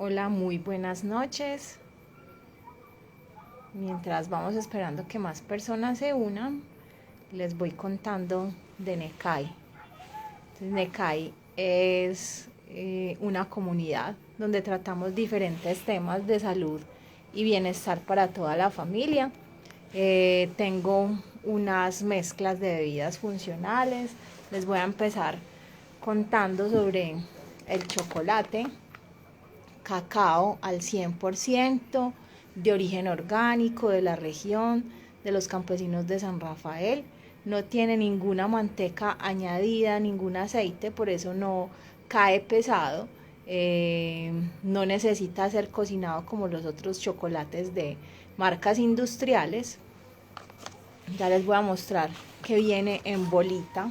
Hola, muy buenas noches. Mientras vamos esperando que más personas se unan, les voy contando de NECAI. Entonces, NECAI es una comunidad donde tratamos diferentes temas de salud y bienestar para toda la familia. Tengo unas mezclas de bebidas funcionales. Les voy a empezar contando sobre el chocolate, cacao al 100%, de origen orgánico, de la región, de los campesinos de San Rafael. No tiene ninguna manteca añadida, ningún aceite, por eso no cae pesado. No necesita ser cocinado como los otros chocolates de marcas industriales. Ya les voy a mostrar que viene en bolita.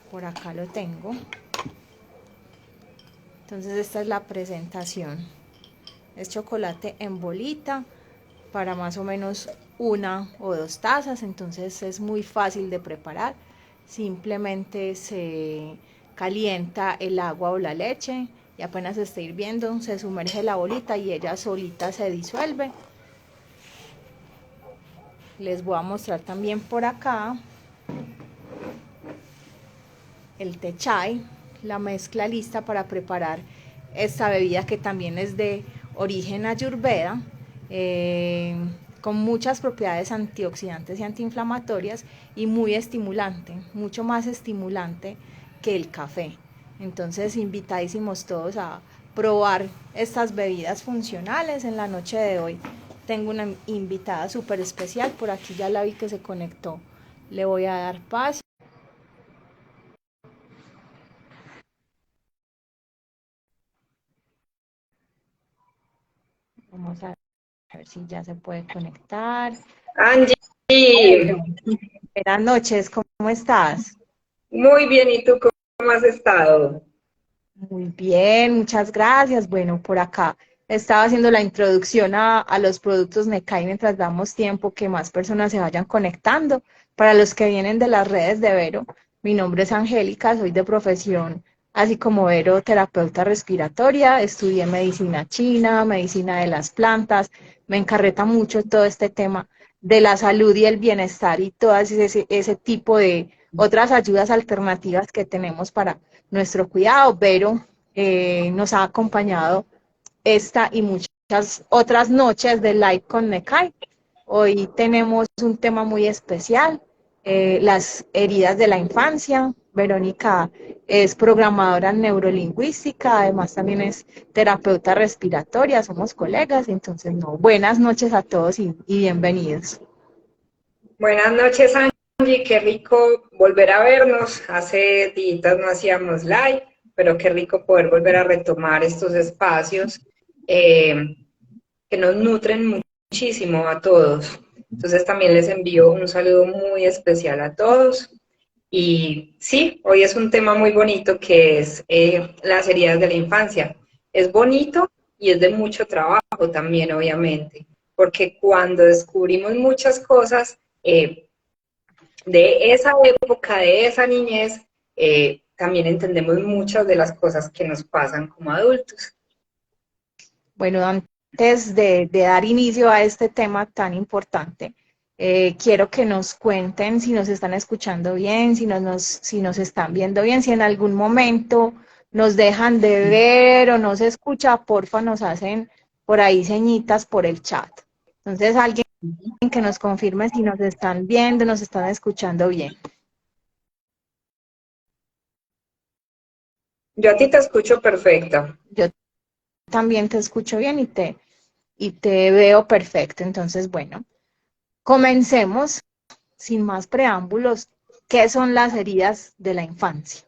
Por acá lo tengo. Entonces esta es la presentación. Es chocolate en bolita para más o menos 1 o 2 tazas, entonces es muy fácil de preparar. Simplemente se calienta el agua o la leche y apenas esté hirviendo se sumerge la bolita y ella solita se disuelve. Les voy a mostrar también por acá el té chai, la mezcla lista para preparar esta bebida que también es de origen ayurveda, con muchas propiedades antioxidantes y antiinflamatorias y muy estimulante, mucho más estimulante que el café. Entonces, invitadísimos todos a probar estas bebidas funcionales en la noche de hoy. Tengo una invitada súper especial, por aquí ya la vi que se conectó. Le voy a dar paso. Vamos a ver si ya se puede conectar. Angie, Buenas noches, ¿cómo estás? muy bien, ¿y tú cómo has estado? Muy bien, muchas gracias. Bueno, por acá estaba haciendo la introducción a los productos NECAI mientras damos tiempo que más personas se vayan conectando. Para los que vienen de las redes de Vero, mi nombre es Angélica, soy de profesión, así como Vero, terapeuta respiratoria, estudié medicina china, medicina de las plantas, me encarreta mucho todo este tema de la salud y el bienestar y todo ese tipo de otras ayudas alternativas que tenemos para nuestro cuidado. Vero nos ha acompañado esta y muchas otras noches de Live con Nekai. Hoy tenemos un tema muy especial, las heridas de la infancia. Verónica es programadora neurolingüística, además también es terapeuta respiratoria, somos colegas, entonces no, buenas noches a todos y bienvenidos. Buenas noches, Angie, qué rico volver a vernos. Hace días no hacíamos live, pero qué rico poder volver a retomar estos espacios eh, que nos nutren muchísimo a todos. Entonces también les envío un saludo muy especial a todos. Y sí, hoy es un tema muy bonito que es las heridas de la infancia. Es bonito y es de mucho trabajo también, obviamente, porque cuando descubrimos muchas cosas de esa época, de esa niñez, también entendemos muchas de las cosas que nos pasan como adultos. Bueno, antes de dar inicio a este tema tan importante, quiero que nos cuenten si nos están escuchando bien, si nos están viendo bien, si en algún momento nos dejan de ver o no se escucha, porfa, nos hacen por ahí señitas por el chat. Entonces, alguien que nos confirme si nos están viendo, nos están escuchando bien. Yo a ti te escucho perfecta. Yo también te escucho bien y te veo perfecto. Entonces, bueno, comencemos sin más preámbulos. ¿Qué son las heridas de la infancia?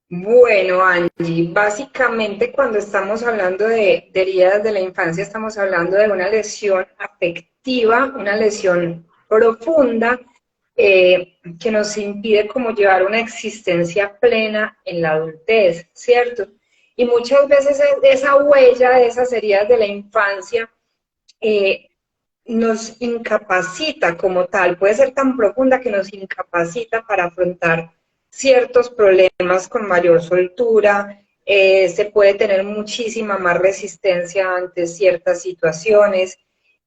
Bueno, Angie, básicamente cuando estamos hablando de heridas de la infancia, estamos hablando de una lesión afectiva, una lesión profunda que nos impide como llevar una existencia plena en la adultez, ¿cierto? Y muchas veces esa huella de esas heridas de la infancia eh, nos incapacita como tal, puede ser tan profunda que nos incapacita para afrontar ciertos problemas con mayor soltura, se puede tener muchísima más resistencia ante ciertas situaciones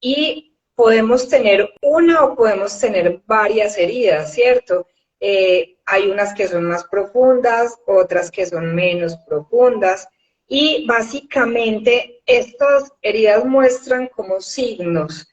y podemos tener una o podemos tener varias heridas, ¿cierto? Hay unas que son más profundas, otras que son menos profundas, y básicamente estas heridas muestran como signos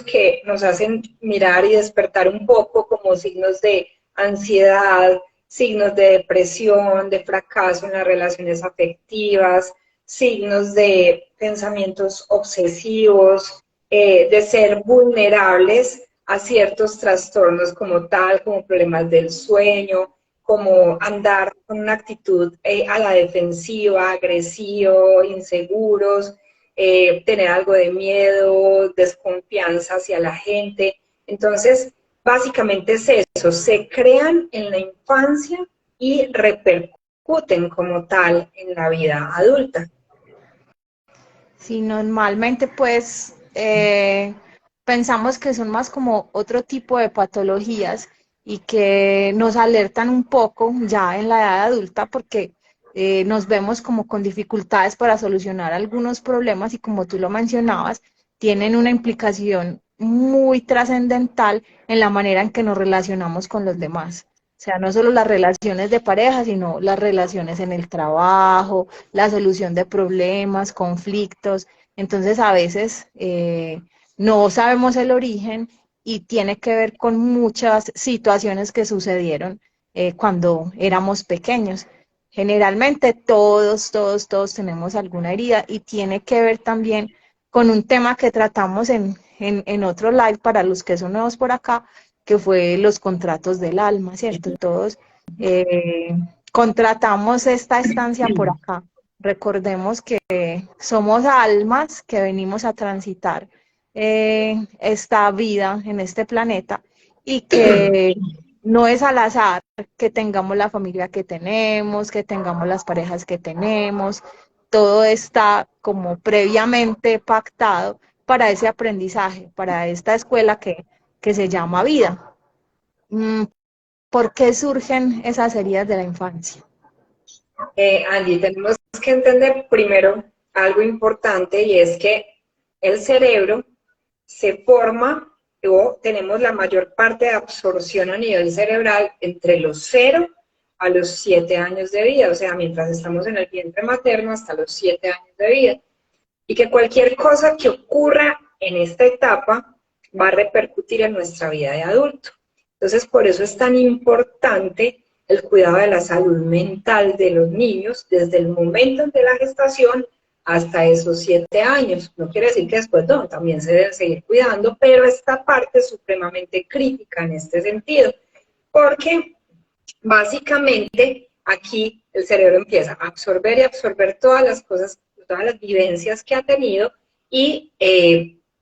que nos hacen mirar y despertar un poco, como signos de ansiedad, signos de depresión, de fracaso en las relaciones afectivas, signos de pensamientos obsesivos, de ser vulnerables a ciertos trastornos como tal, como problemas del sueño, como andar con una actitud a la defensiva, agresivo, inseguros, tener algo de miedo, desconfianza hacia la gente. Entonces, básicamente es eso, se crean en la infancia y repercuten como tal en la vida adulta. Sí, normalmente pues pensamos que son más como otro tipo de patologías y que nos alertan un poco ya en la edad adulta porque nos vemos como con dificultades para solucionar algunos problemas y como tú lo mencionabas, tienen una implicación muy trascendental en la manera en que nos relacionamos con los demás. O sea, no solo las relaciones de pareja, sino las relaciones en el trabajo, la solución de problemas, conflictos. Entonces, a veces no sabemos el origen y tiene que ver con muchas situaciones que sucedieron cuando éramos pequeños. Generalmente todos tenemos alguna herida y tiene que ver también con un tema que tratamos en otro live para los que son nuevos por acá, que fue los contratos del alma, ¿cierto? Todos eh, contratamos esta estancia por acá. Recordemos que somos almas que venimos a transitar esta vida en este planeta y que no es al azar que tengamos la familia que tenemos, que tengamos las parejas que tenemos, todo está como previamente pactado para ese aprendizaje, para esta escuela que se llama vida. ¿Por qué surgen esas heridas de la infancia? Andy, tenemos que entender primero algo importante y es que el cerebro se forma o tenemos la mayor parte de absorción a nivel cerebral entre los 0 a los 7 años de vida, o sea, mientras estamos en el vientre materno hasta los 7 años de vida. Y que cualquier cosa que ocurra en esta etapa va a repercutir en nuestra vida de adulto. Entonces, por eso es tan importante el cuidado de la salud mental de los niños desde el momento de la gestación hasta esos 7 años. No quiere decir que después no, también se deben seguir cuidando, pero esta parte es supremamente crítica en este sentido, porque básicamente aquí el cerebro empieza a absorber y absorber todas las cosas, todas las vivencias que ha tenido y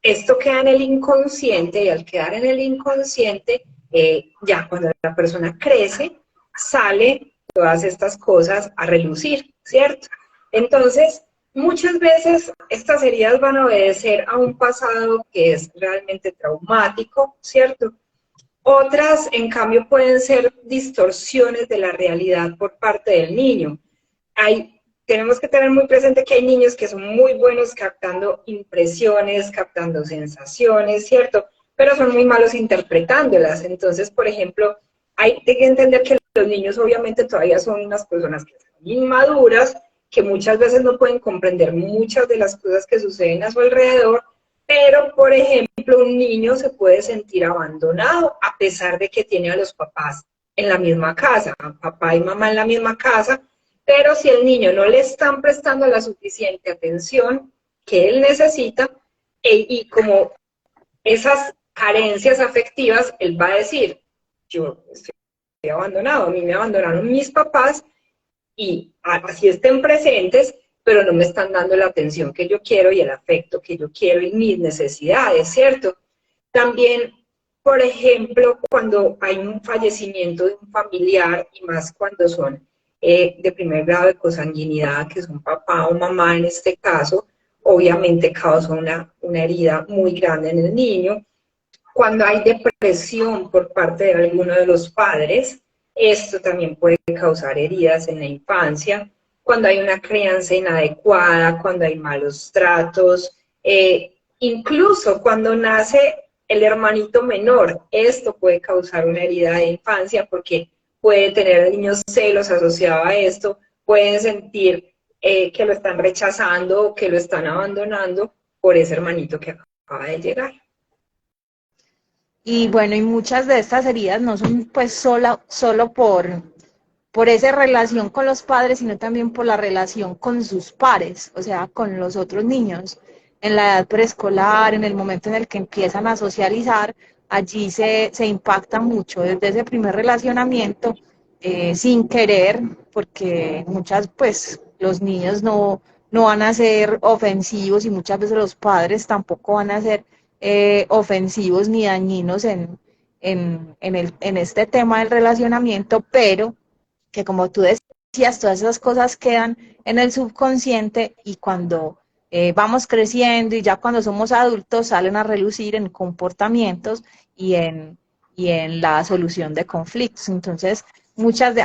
esto queda en el inconsciente y al quedar en el inconsciente, ya cuando la persona crece, sale todas estas cosas a relucir, ¿cierto? Entonces, muchas veces estas heridas van a obedecer a un pasado que es realmente traumático, ¿cierto? Otras, en cambio, pueden ser distorsiones de la realidad por parte del niño. Tenemos que tener muy presente que hay niños que son muy buenos captando impresiones, captando sensaciones, ¿cierto? Pero son muy malos interpretándolas. Entonces, por ejemplo, hay que entender que los niños obviamente todavía son unas personas que son inmaduras, que muchas veces no pueden comprender muchas de las cosas que suceden a su alrededor, pero, por ejemplo, un niño se puede sentir abandonado a pesar de que tiene a los papás en la misma casa, papá y mamá en la misma casa, pero si el niño no le están prestando la suficiente atención que él necesita, y como esas carencias afectivas, él va a decir, yo estoy abandonado, a mí me abandonaron mis papás y así estén presentes, pero no me están dando la atención que yo quiero y el afecto que yo quiero y mis necesidades, ¿cierto? También, por ejemplo, cuando hay un fallecimiento de un familiar, y más cuando son de primer grado de consanguinidad, que son papá o mamá en este caso, obviamente causa una herida muy grande en el niño. Cuando hay depresión por parte de alguno de los padres, esto también puede causar heridas en la infancia. cuando hay una crianza inadecuada, cuando hay malos tratos, incluso cuando nace el hermanito menor, esto puede causar una herida de infancia porque puede tener niños celos asociados a esto, pueden sentir que lo están rechazando o que lo están abandonando por ese hermanito que acaba de llegar. Y bueno, y muchas de estas heridas no son pues solo por esa relación con los padres, sino también por la relación con sus pares, o sea, con los otros niños. En la edad preescolar, en el momento en el que empiezan a socializar, allí se impacta mucho desde ese primer relacionamiento, sin querer, porque pues los niños no van a ser ofensivos y muchas veces los padres tampoco van a ser ofensivos ni dañinos en este tema del relacionamiento, pero que como tú decías, todas esas cosas quedan en el subconsciente y cuando vamos creciendo y ya cuando somos adultos salen a relucir en comportamientos y en la solución de conflictos. Entonces,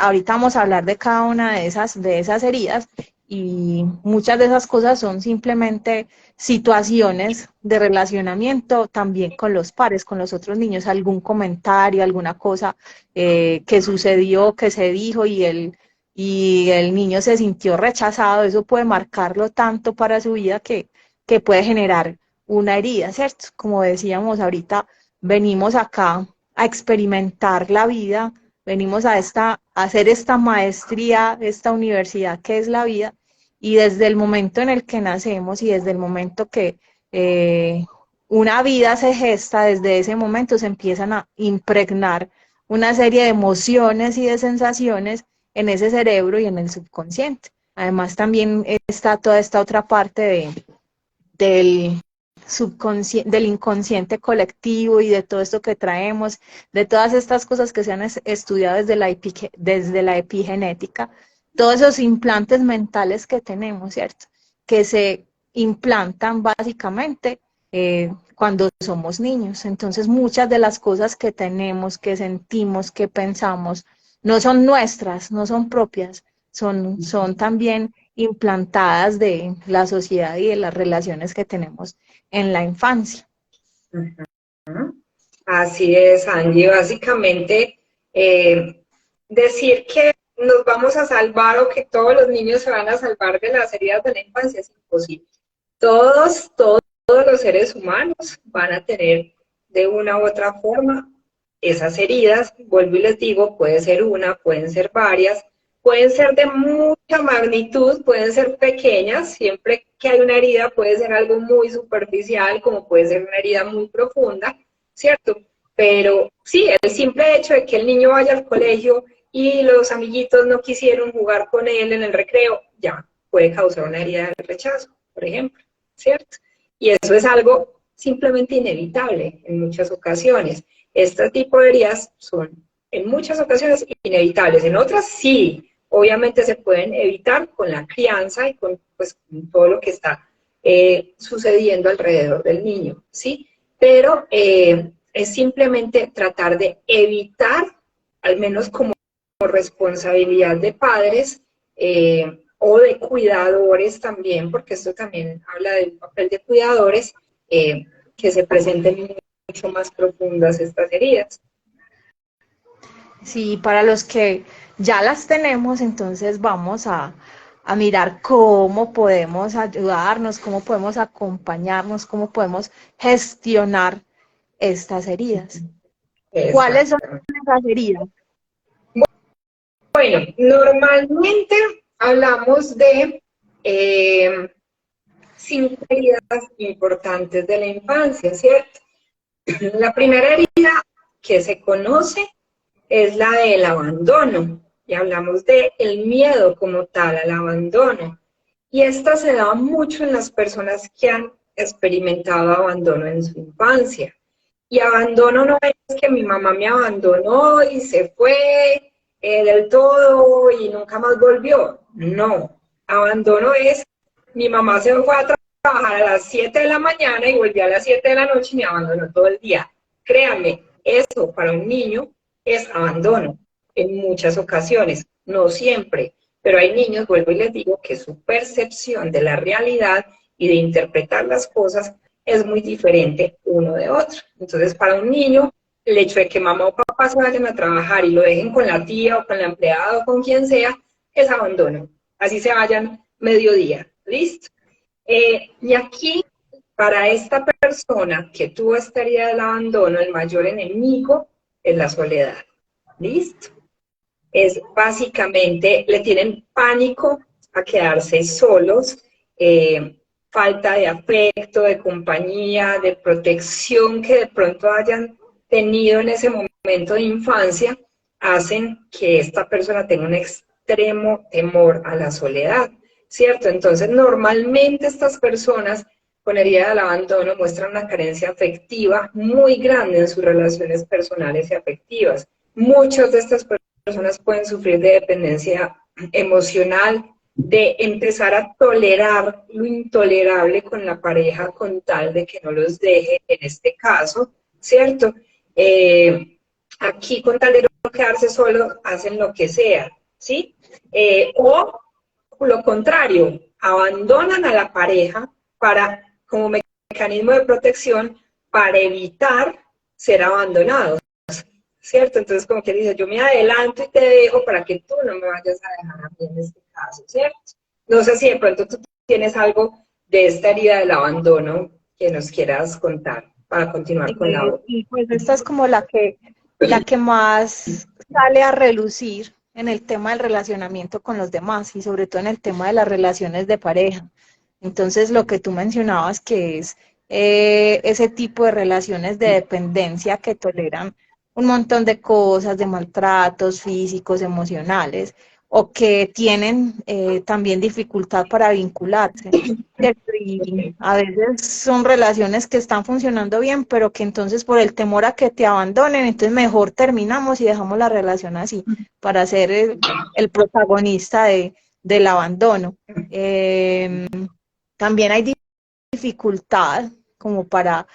ahorita vamos a hablar de cada una de esas heridas y muchas de esas cosas son simplemente situaciones de relacionamiento también con los pares, con los otros niños, algún comentario, alguna cosa que sucedió, que se dijo y el niño se sintió rechazado, eso puede marcarlo tanto para su vida que puede generar una herida, ¿cierto? Como decíamos ahorita, venimos acá a experimentar la vida, venimos a hacer esta maestría, esta universidad que es la vida, y desde el momento en el que nacemos y desde el momento que una vida se gesta, desde ese momento se empiezan a impregnar una serie de emociones y de sensaciones en ese cerebro y en el subconsciente. Además también está toda esta otra parte del del inconsciente colectivo y de todo esto que traemos, de todas estas cosas que se han estudiado desde la epigenética, todos esos implantes mentales que tenemos, ¿cierto? Que se implantan básicamente cuando somos niños. Entonces muchas de las cosas que tenemos, que sentimos, que pensamos, no son nuestras, no son propias, son también implantadas de la sociedad y de las relaciones que tenemos en la infancia. Así es, Angie. Básicamente, decir que nos vamos a salvar o que todos los niños se van a salvar de las heridas de la infancia es imposible. Todos los seres humanos van a tener de una u otra forma esas heridas. Vuelvo y les digo, puede ser una, pueden ser varias, pueden ser de mucha magnitud, pueden ser pequeñas, siempre que hay una herida puede ser algo muy superficial, como puede ser una herida muy profunda, ¿cierto? Pero sí, el simple hecho de que el niño vaya al colegio y los amiguitos no quisieron jugar con él en el recreo, ya puede causar una herida de rechazo, por ejemplo, ¿cierto? Y eso es algo simplemente inevitable en muchas ocasiones. Este tipo de heridas son en muchas ocasiones inevitables, en otras sí, obviamente se pueden evitar con la crianza y con, pues, con todo lo que está sucediendo alrededor del niño, ¿sí? Pero es simplemente tratar de evitar, al menos como responsabilidad de padres o de cuidadores también, porque esto también habla del papel de cuidadores, que se presenten mucho más profundas estas heridas. Sí, para los que ya las tenemos, entonces vamos a mirar cómo podemos ayudarnos, cómo podemos acompañarnos, cómo podemos gestionar estas heridas. ¿Cuáles son esas heridas? Bueno, normalmente hablamos de 5 heridas importantes de la infancia, ¿cierto? La primera herida que se conoce es la del abandono, y hablamos del miedo como tal al abandono. Y esta se da mucho en las personas que han experimentado abandono en su infancia. Y abandono no es que mi mamá me abandonó y se fue del todo y nunca más volvió. No, abandono es mi mamá se fue a trabajar a las 7 de la mañana y volvió a las 7 de la noche y me abandonó todo el día. Créanme, eso para un niño es abandono en muchas ocasiones, no siempre. Pero hay niños, vuelvo y les digo, que su percepción de la realidad y de interpretar las cosas es muy diferente uno de otro. Entonces, para un niño, el hecho de que mamá o papá se vayan a trabajar y lo dejen con la tía o con la empleada o con quien sea, es abandono. Así se vayan mediodía. ¿Listo? Y aquí, para esta persona que tuvo esta herida del abandono, el mayor enemigo es la soledad. ¿Listo? Es básicamente, le tienen pánico a quedarse solos, falta de afecto, de compañía, de protección que de pronto hayan tenido en ese momento de infancia, hacen que esta persona tenga un extremo temor a la soledad, ¿cierto? Entonces, normalmente estas personas con herida del abandono muestran una carencia afectiva muy grande en sus relaciones personales y afectivas. Muchas de estas personas pueden sufrir de dependencia emocional, de empezar a tolerar lo intolerable con la pareja con tal de que no los deje, en este caso, ¿cierto? Aquí con tal de no quedarse solo, hacen lo que sea, ¿sí? O lo contrario, abandonan a la pareja para, como mecanismo de protección, para evitar ser abandonados, ¿cierto? Entonces, como que dice, yo me adelanto y te dejo para que tú no me vayas a dejar a mí en este caso, ¿cierto? No sé si de pronto tú tienes algo de esta herida del abandono que nos quieras contar para continuar con la otra. Y pues esta es como la que más sale a relucir en el tema del relacionamiento con los demás y sobre todo en el tema de las relaciones de pareja. Entonces, lo que tú mencionabas que es ese tipo de relaciones de dependencia que toleran un montón de cosas, de maltratos físicos, emocionales, o que tienen también dificultad para vincularse. ¿Cierto? Y a veces son relaciones que están funcionando bien, pero que entonces por el temor a que te abandonen, entonces mejor terminamos y dejamos la relación así, para ser el protagonista del abandono. También hay dificultad como para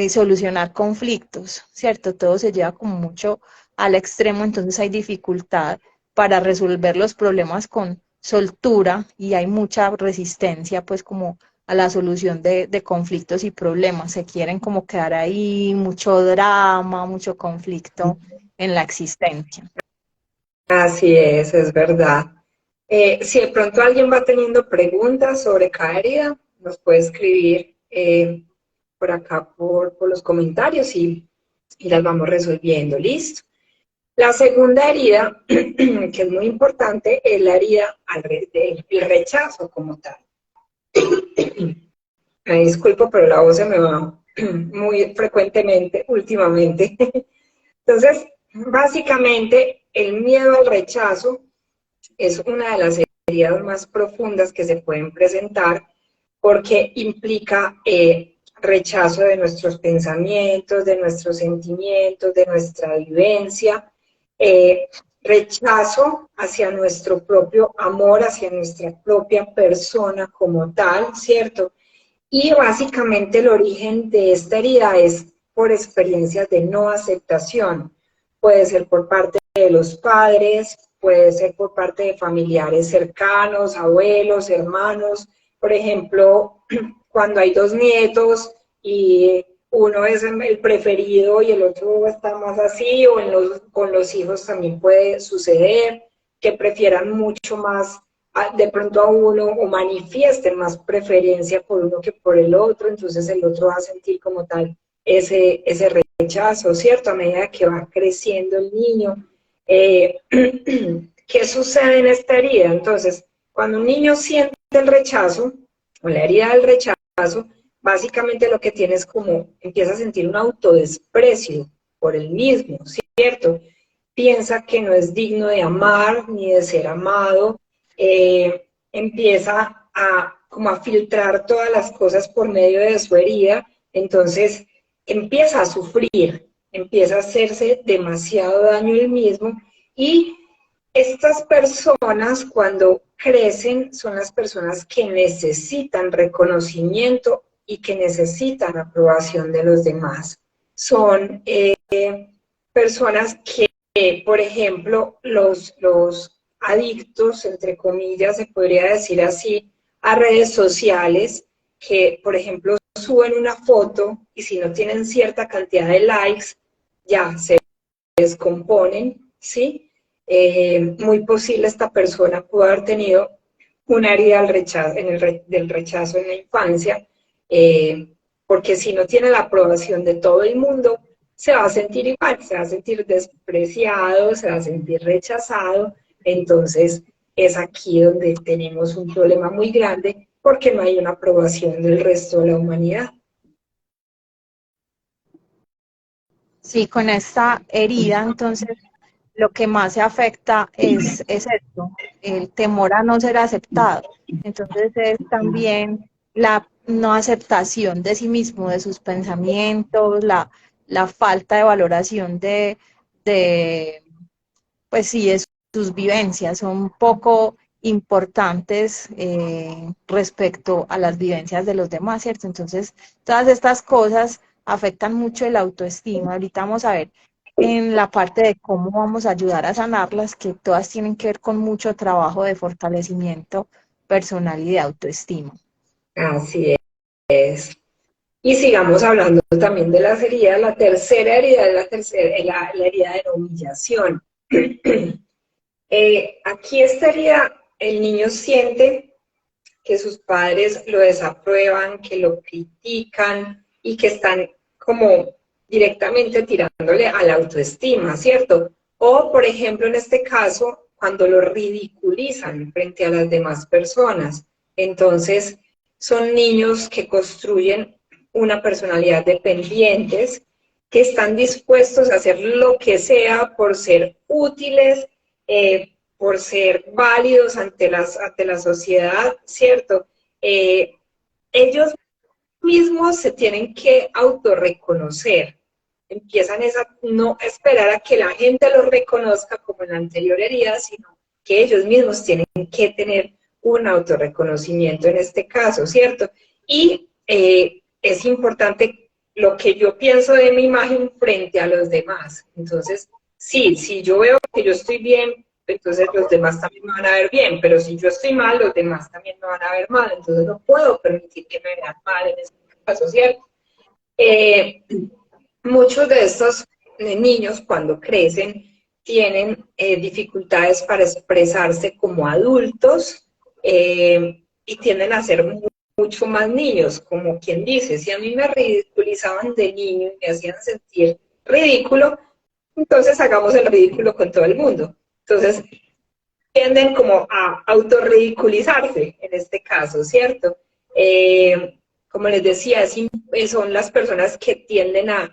solucionar conflictos, ¿cierto? Todo se lleva como mucho al extremo, entonces hay dificultad para resolver los problemas con soltura y hay mucha resistencia pues como a la solución de conflictos y problemas. Se quieren como quedar ahí, mucho drama, mucho conflicto en la existencia. Así es verdad. Si de pronto alguien va teniendo preguntas sobre cada herida, nos puede escribir por acá por los comentarios y las vamos resolviendo. ¿Listo? La segunda herida, que es muy importante, es la herida del rechazo como tal. Me disculpo, pero la voz se me va muy frecuentemente últimamente. Entonces, básicamente, el miedo al rechazo es una de las heridas más profundas que se pueden presentar porque implica rechazo de nuestros pensamientos, de nuestros sentimientos, de nuestra vivencia, rechazo hacia nuestro propio amor, hacia nuestra propia persona como tal, ¿cierto? Y básicamente el origen de esta herida es por experiencias de no aceptación. Puede ser por parte de los padres, puede ser por parte de familiares cercanos, abuelos, hermanos. Por ejemplo, cuando hay dos nietos y uno es el preferido y el otro está más así, o con los hijos también puede suceder, que prefieran mucho más de pronto a uno o manifiesten más preferencia por uno que por el otro, entonces el otro va a sentir como tal ese rechazo, ¿cierto? A medida que va creciendo el niño. ¿Qué sucede en esta herida? Entonces, cuando un niño siente el rechazo, o la herida del rechazo, básicamente lo que tiene es como, empieza a sentir un autodesprecio por él mismo, ¿cierto? Piensa que no es digno de amar ni de ser amado, empieza como a filtrar todas las cosas por medio de su herida, entonces empieza a sufrir, empieza a hacerse demasiado daño él mismo y estas personas cuando crecen son las personas que necesitan reconocimiento y que necesitan aprobación de los demás. Son personas que, por ejemplo, los adictos, entre comillas, se podría decir así, a redes sociales, que, por ejemplo, suben una foto y si no tienen cierta cantidad de likes, ya se descomponen, ¿sí? Muy posible esta persona pudo haber tenido una herida del rechazo, del rechazo en la infancia, porque si no tiene la aprobación de todo el mundo, se va a sentir igual, se va a sentir despreciado, se va a sentir rechazado, entonces es aquí donde tenemos un problema muy grande porque no hay una aprobación del resto de la humanidad. Sí, con esta herida, entonces, lo que más se afecta es esto, el temor a no ser aceptado. Entonces es también la no aceptación de sí mismo, de sus pensamientos, la falta de valoración de pues sí, de sus vivencias. Son poco importantes respecto a las vivencias de los demás, ¿cierto? Entonces, todas estas cosas afectan mucho el autoestima. Ahorita vamos a ver en la parte de cómo vamos a ayudar a sanarlas, que todas tienen que ver con mucho trabajo de fortalecimiento personal y de autoestima. Así es. Y sigamos hablando también de las heridas. La tercera herida es la herida de la humillación. Aquí esta herida, el niño siente que sus padres lo desaprueban, que lo critican y que están como directamente tirándole a la autoestima, ¿cierto? O, por ejemplo, en este caso, cuando lo ridiculizan frente a las demás personas. Entonces, son niños que construyen una personalidad dependientes, que están dispuestos a hacer lo que sea por ser útiles, por ser válidos ante la sociedad, ¿cierto? Ellos mismos se tienen que autorreconocer, empiezan a no esperar a que la gente los reconozca como en la anterior herida, sino que ellos mismos tienen que tener un autorreconocimiento en este caso, ¿cierto? Y es importante lo que yo pienso de mi imagen frente a los demás. Entonces, sí, si yo veo que yo estoy bien, entonces los demás también me van a ver bien, pero si yo estoy mal, los demás también me van a ver mal, entonces no puedo permitir que me vean mal en este caso, ¿cierto? Muchos de estos niños cuando crecen tienen dificultades para expresarse como adultos y tienden a ser mucho más niños, como quien dice, si a mí me ridiculizaban de niño y me hacían sentir ridículo, entonces hagamos el ridículo con todo el mundo. Entonces tienden como a autorridiculizarse en este caso, ¿cierto? Como les decía, son las personas que tienden a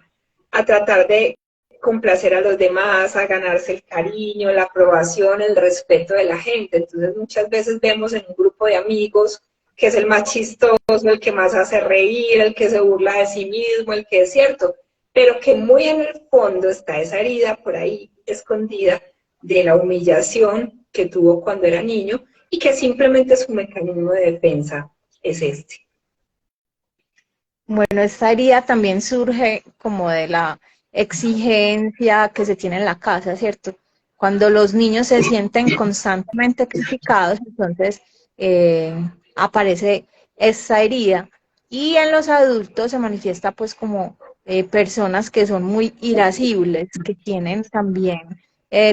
tratar de complacer a los demás, a ganarse el cariño, la aprobación, el respeto de la gente. Entonces muchas veces vemos en un grupo de amigos que es el más chistoso, el que más hace reír, el que se burla de sí mismo, el que es cierto, pero que muy en el fondo está esa herida por ahí escondida de la humillación que tuvo cuando era niño y que simplemente su mecanismo de defensa es este. Bueno, esta herida también surge como de la exigencia que se tiene en la casa, ¿cierto? Cuando los niños se sienten constantemente criticados, entonces aparece esta herida. Y en los adultos se manifiesta pues como personas que son muy irascibles, que tienen también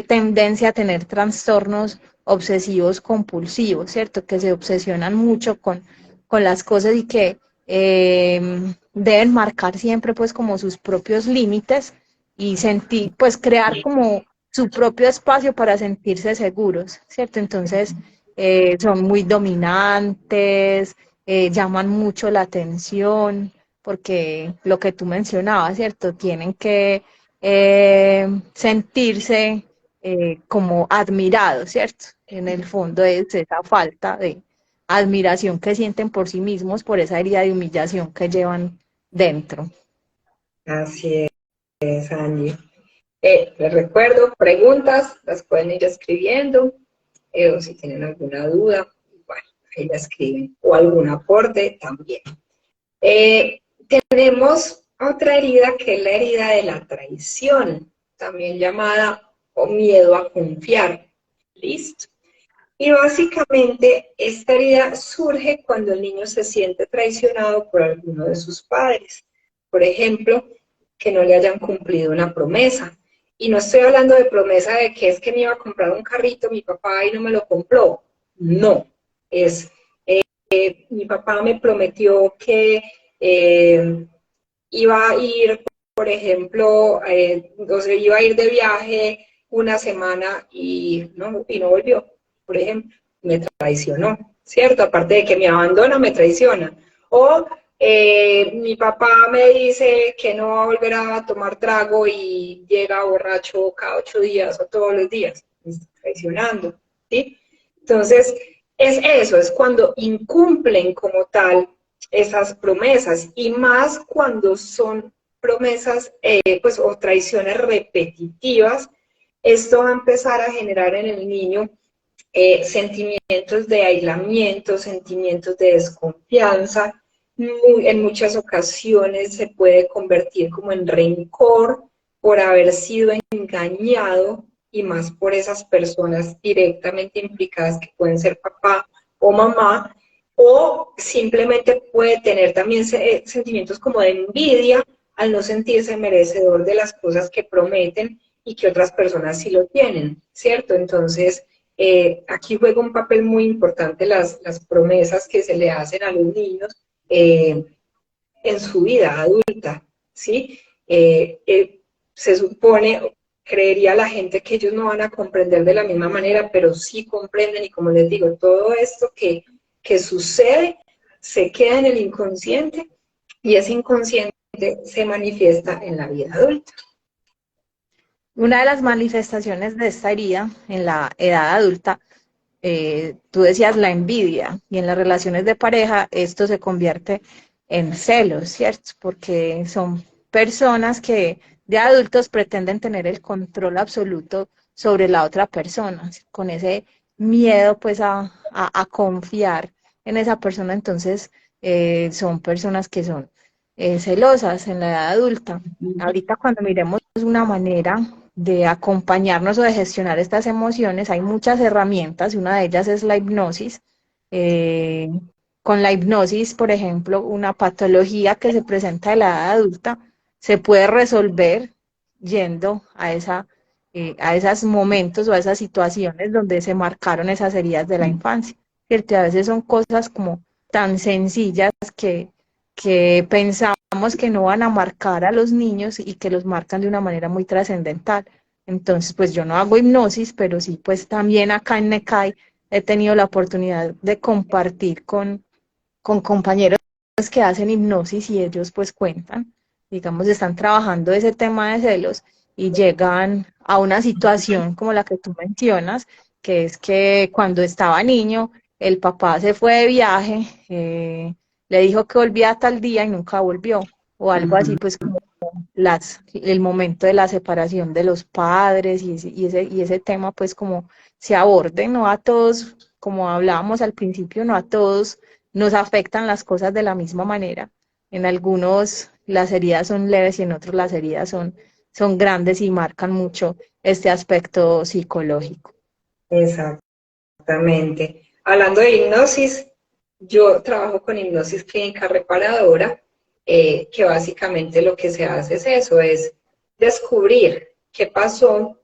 tendencia a tener trastornos obsesivos compulsivos, ¿cierto? Que se obsesionan mucho con las cosas y que deben marcar siempre pues como sus propios límites y sentir, pues crear como su propio espacio para sentirse seguros, ¿cierto? Entonces son muy dominantes, llaman mucho la atención, porque lo que tú mencionabas, ¿cierto? Tienen que sentirse como admirados, ¿cierto? En el fondo es esa falta de admiración que sienten por sí mismos por esa herida de humillación que llevan dentro. Así es, Angie. Les recuerdo, preguntas, las pueden ir escribiendo, o si tienen alguna duda, bueno, ahí la escriben, o algún aporte también. Tenemos otra herida que es la herida de la traición, también llamada o miedo a confiar. ¿Listo? Y básicamente esta herida surge cuando el niño se siente traicionado por alguno de sus padres. Por ejemplo, que no le hayan cumplido una promesa. Y no estoy hablando de promesa de que es que me iba a comprar un carrito mi papá y no me lo compró. No, es mi papá me prometió que iba a ir, por ejemplo, o sea, iba a ir de viaje una semana y no volvió, por ejemplo, me traicionó, ¿cierto? Aparte de que me abandona, me traiciona. O mi papá me dice que no va a volver a tomar trago y llega borracho cada 8 días o todos los días, me está traicionando, ¿sí? Entonces, es eso, es cuando incumplen como tal esas promesas, y más cuando son promesas pues, o traiciones repetitivas. Esto va a empezar a generar en el niño sentimientos de aislamiento, sentimientos de desconfianza. En muchas ocasiones se puede convertir como en rencor por haber sido engañado, y más por esas personas directamente implicadas que pueden ser papá o mamá, o simplemente puede tener también sentimientos como de envidia al no sentirse merecedor de las cosas que prometen y que otras personas sí lo tienen, ¿cierto? Entonces, aquí juega un papel muy importante las promesas que se le hacen a los niños en su vida adulta, ¿sí? Se supone, creería la gente que ellos no van a comprender de la misma manera, pero sí comprenden, y como les digo, todo esto que sucede se queda en el inconsciente, y ese inconsciente se manifiesta en la vida adulta. Una de las manifestaciones de esta herida en la edad adulta, tú decías la envidia, y en las relaciones de pareja esto se convierte en celos, ¿cierto? Porque son personas que de adultos pretenden tener el control absoluto sobre la otra persona, con ese miedo pues a confiar en esa persona. Entonces son personas que son celosas en la edad adulta. Ahorita cuando miremos una manera de acompañarnos o de gestionar estas emociones, hay muchas herramientas, y una de ellas es la hipnosis. Eh, con la hipnosis, por ejemplo, una patología que se presenta en la edad adulta se puede resolver yendo a esos momentos o a esas situaciones donde se marcaron esas heridas de la infancia, ¿cierto? Y a veces son cosas como tan sencillas que pensamos que no van a marcar a los niños y que los marcan de una manera muy trascendental. Entonces, pues yo no hago hipnosis, pero sí, pues también acá en NECAI he tenido la oportunidad de compartir con compañeros que hacen hipnosis, y ellos pues cuentan, digamos, están trabajando ese tema de celos y llegan a una situación como la que tú mencionas, que es que cuando estaba niño, el papá se fue de viaje, le dijo que volvía tal día y nunca volvió, o algo así, pues como el momento de la separación de los padres, y ese tema pues como se aborde, no a todos, como hablábamos al principio, no a todos nos afectan las cosas de la misma manera. En algunos las heridas son leves y en otros las heridas son grandes y marcan mucho este aspecto psicológico. Exactamente. Hablando de hipnosis, yo trabajo con hipnosis clínica reparadora, que básicamente lo que se hace es eso, es descubrir qué pasó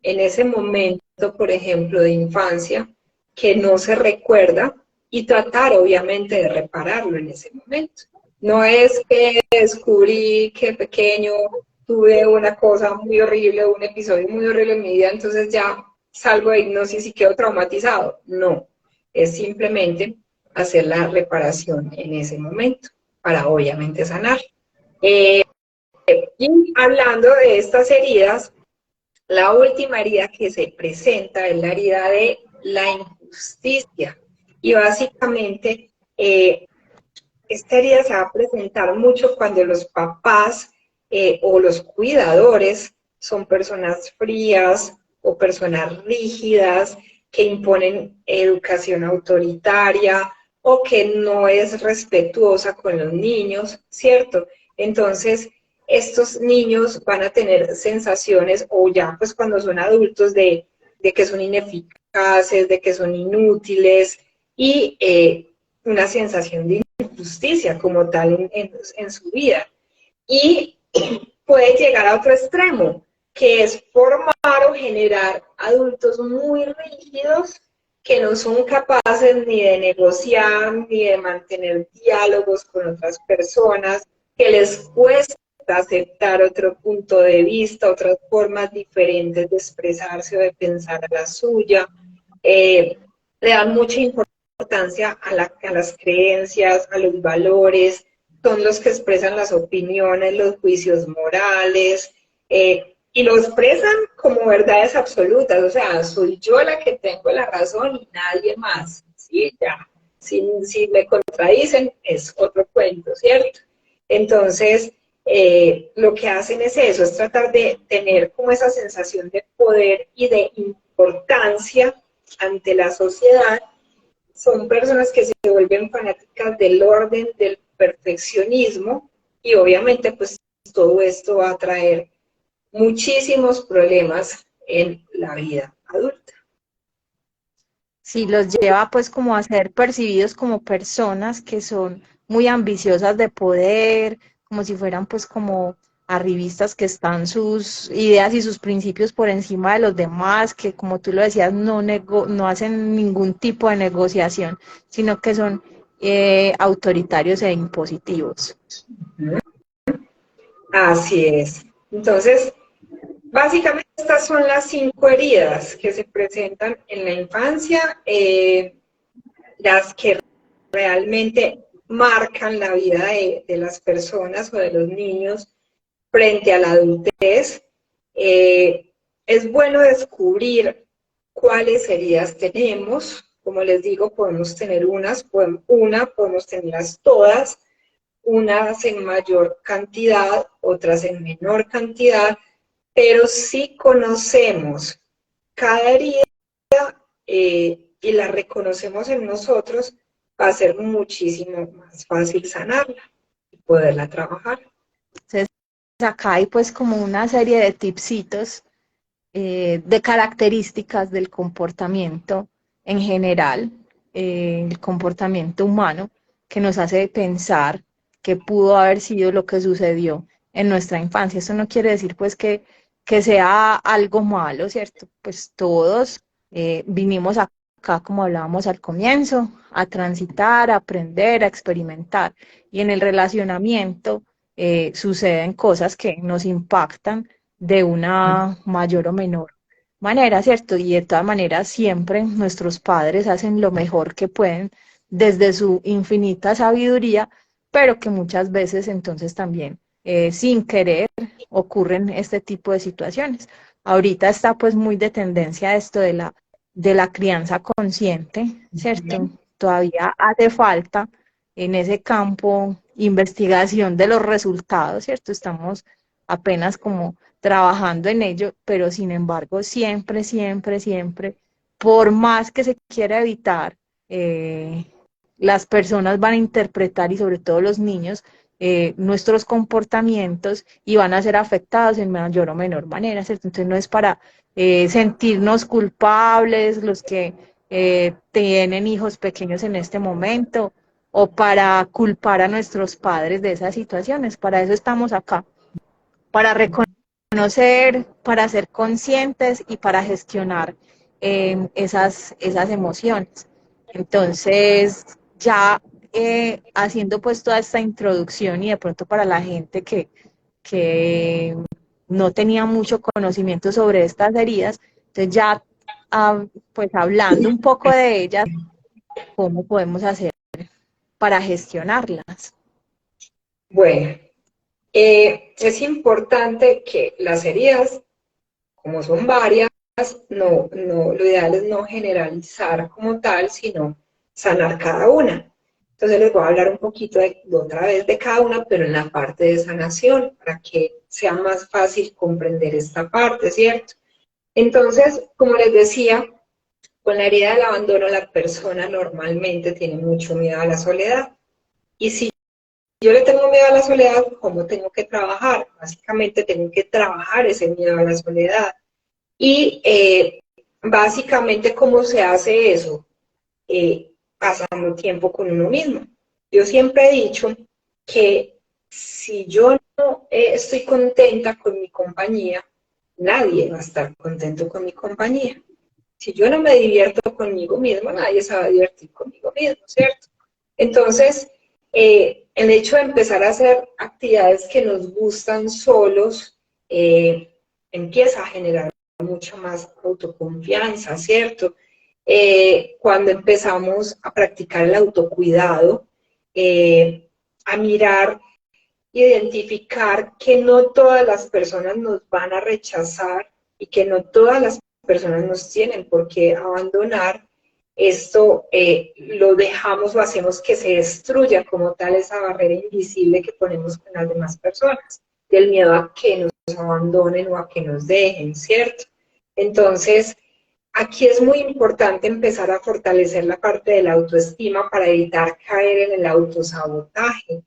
en ese momento, por ejemplo, de infancia, que no se recuerda, y tratar obviamente de repararlo en ese momento. No es que descubrí que pequeño tuve una cosa muy horrible, un episodio muy horrible en mi vida, entonces ya salgo de hipnosis y quedo traumatizado. No, es simplemente hacer la reparación en ese momento para obviamente sanar. Y hablando de estas heridas, la última herida que se presenta es la herida de la injusticia. Y básicamente esta herida se va a presentar mucho cuando los papás o los cuidadores son personas frías o personas rígidas que imponen educación autoritaria o que no es respetuosa con los niños, ¿cierto? Entonces, estos niños van a tener sensaciones, o ya pues cuando son adultos, de que son ineficaces, ineficaces, de que son inútiles y una sensación de injusticia como tal en su vida. Y puede llegar a otro extremo, que es formar o generar adultos muy rígidos que no son capaces ni de negociar, ni de mantener diálogos con otras personas, que les cuesta aceptar otro punto de vista, otras formas diferentes de expresarse o de pensar a la suya. Le dan mucha importancia a las creencias, a los valores, son los que expresan las opiniones, los juicios morales, y lo expresan como verdades absolutas, o sea, soy yo la que tengo la razón y nadie más, ¿sí? Ya, si me contradicen es otro cuento, ¿cierto? Entonces, lo que hacen es eso, es tratar de tener como esa sensación de poder y de importancia ante la sociedad. Son personas que se vuelven fanáticas del orden, del perfeccionismo, y obviamente pues todo esto va a traer muchísimos problemas en la vida adulta. Sí, los lleva pues como a ser percibidos como personas que son muy ambiciosas de poder, como si fueran pues como arribistas que están sus ideas y sus principios por encima de los demás, que como tú lo decías, no hacen ningún tipo de negociación, sino que son autoritarios e impositivos. Así es. Entonces, básicamente estas son las 5 heridas que se presentan en la infancia, las que realmente marcan la vida de las personas o de los niños frente a la adultez. Es bueno descubrir cuáles heridas tenemos. Como les digo, podemos tener podemos tenerlas todas, unas en mayor cantidad, otras en menor cantidad, pero si conocemos cada herida y la reconocemos en nosotros, va a ser muchísimo más fácil sanarla y poderla trabajar. Entonces, acá hay pues como una serie de tipsitos de características del comportamiento en general, el comportamiento humano, que nos hace pensar que pudo haber sido lo que sucedió en nuestra infancia. Eso no quiere decir pues que sea algo malo, ¿cierto? Pues todos vinimos acá, como hablábamos al comienzo, a transitar, a aprender, a experimentar. Y en el relacionamiento suceden cosas que nos impactan de una mayor o menor manera, ¿cierto? Y de todas maneras siempre nuestros padres hacen lo mejor que pueden desde su infinita sabiduría, pero que muchas veces entonces también sin querer ocurren este tipo de situaciones. Ahorita está pues muy de tendencia esto de la crianza consciente, ¿cierto? Todavía hace falta en ese campo investigación de los resultados, ¿cierto? Estamos apenas como trabajando en ello, pero sin embargo, siempre, siempre, siempre, por más que se quiera evitar, las personas van a interpretar, y sobre todo los niños, nuestros comportamientos y van a ser afectados en mayor o menor manera, ¿cierto? Entonces no es para sentirnos culpables los que tienen hijos pequeños en este momento o para culpar a nuestros padres de esas situaciones. Para eso estamos acá, para reconocer, para ser conscientes y para gestionar esas emociones. Entonces, ya haciendo pues toda esta introducción y de pronto para la gente que no tenía mucho conocimiento sobre estas heridas, entonces ya pues hablando un poco de ellas, ¿cómo podemos hacer para gestionarlas? Bueno, es importante que las heridas, como son varias, lo ideal es no generalizar como tal, sino sanar cada una. Entonces les voy a hablar un poquito otra vez de cada una, pero en la parte de sanación, para que sea más fácil comprender esta parte, ¿cierto? Entonces, como les decía, con la herida del abandono, la persona normalmente tiene mucho miedo a la soledad. Y si yo le tengo miedo a la soledad, ¿cómo tengo que trabajar? Básicamente tengo que trabajar ese miedo a la soledad. Y básicamente, ¿cómo se hace eso? Pasando tiempo con uno mismo. Yo siempre he dicho que si yo no estoy contenta con mi compañía, nadie va a estar contento con mi compañía. Si yo no me divierto conmigo mismo, nadie se va a divertir conmigo mismo, ¿cierto? Entonces, el hecho de empezar a hacer actividades que nos gustan solos, empieza a generar mucha más autoconfianza, ¿cierto? Cuando empezamos a practicar el autocuidado, a mirar, identificar que no todas las personas nos van a rechazar y que no todas las personas nos tienen por qué abandonar, esto lo dejamos o hacemos que se destruya como tal esa barrera invisible que ponemos con las demás personas, del miedo a que nos abandonen o a que nos dejen, ¿cierto? Entonces, aquí es muy importante empezar a fortalecer la parte de la autoestima para evitar caer en el autosabotaje.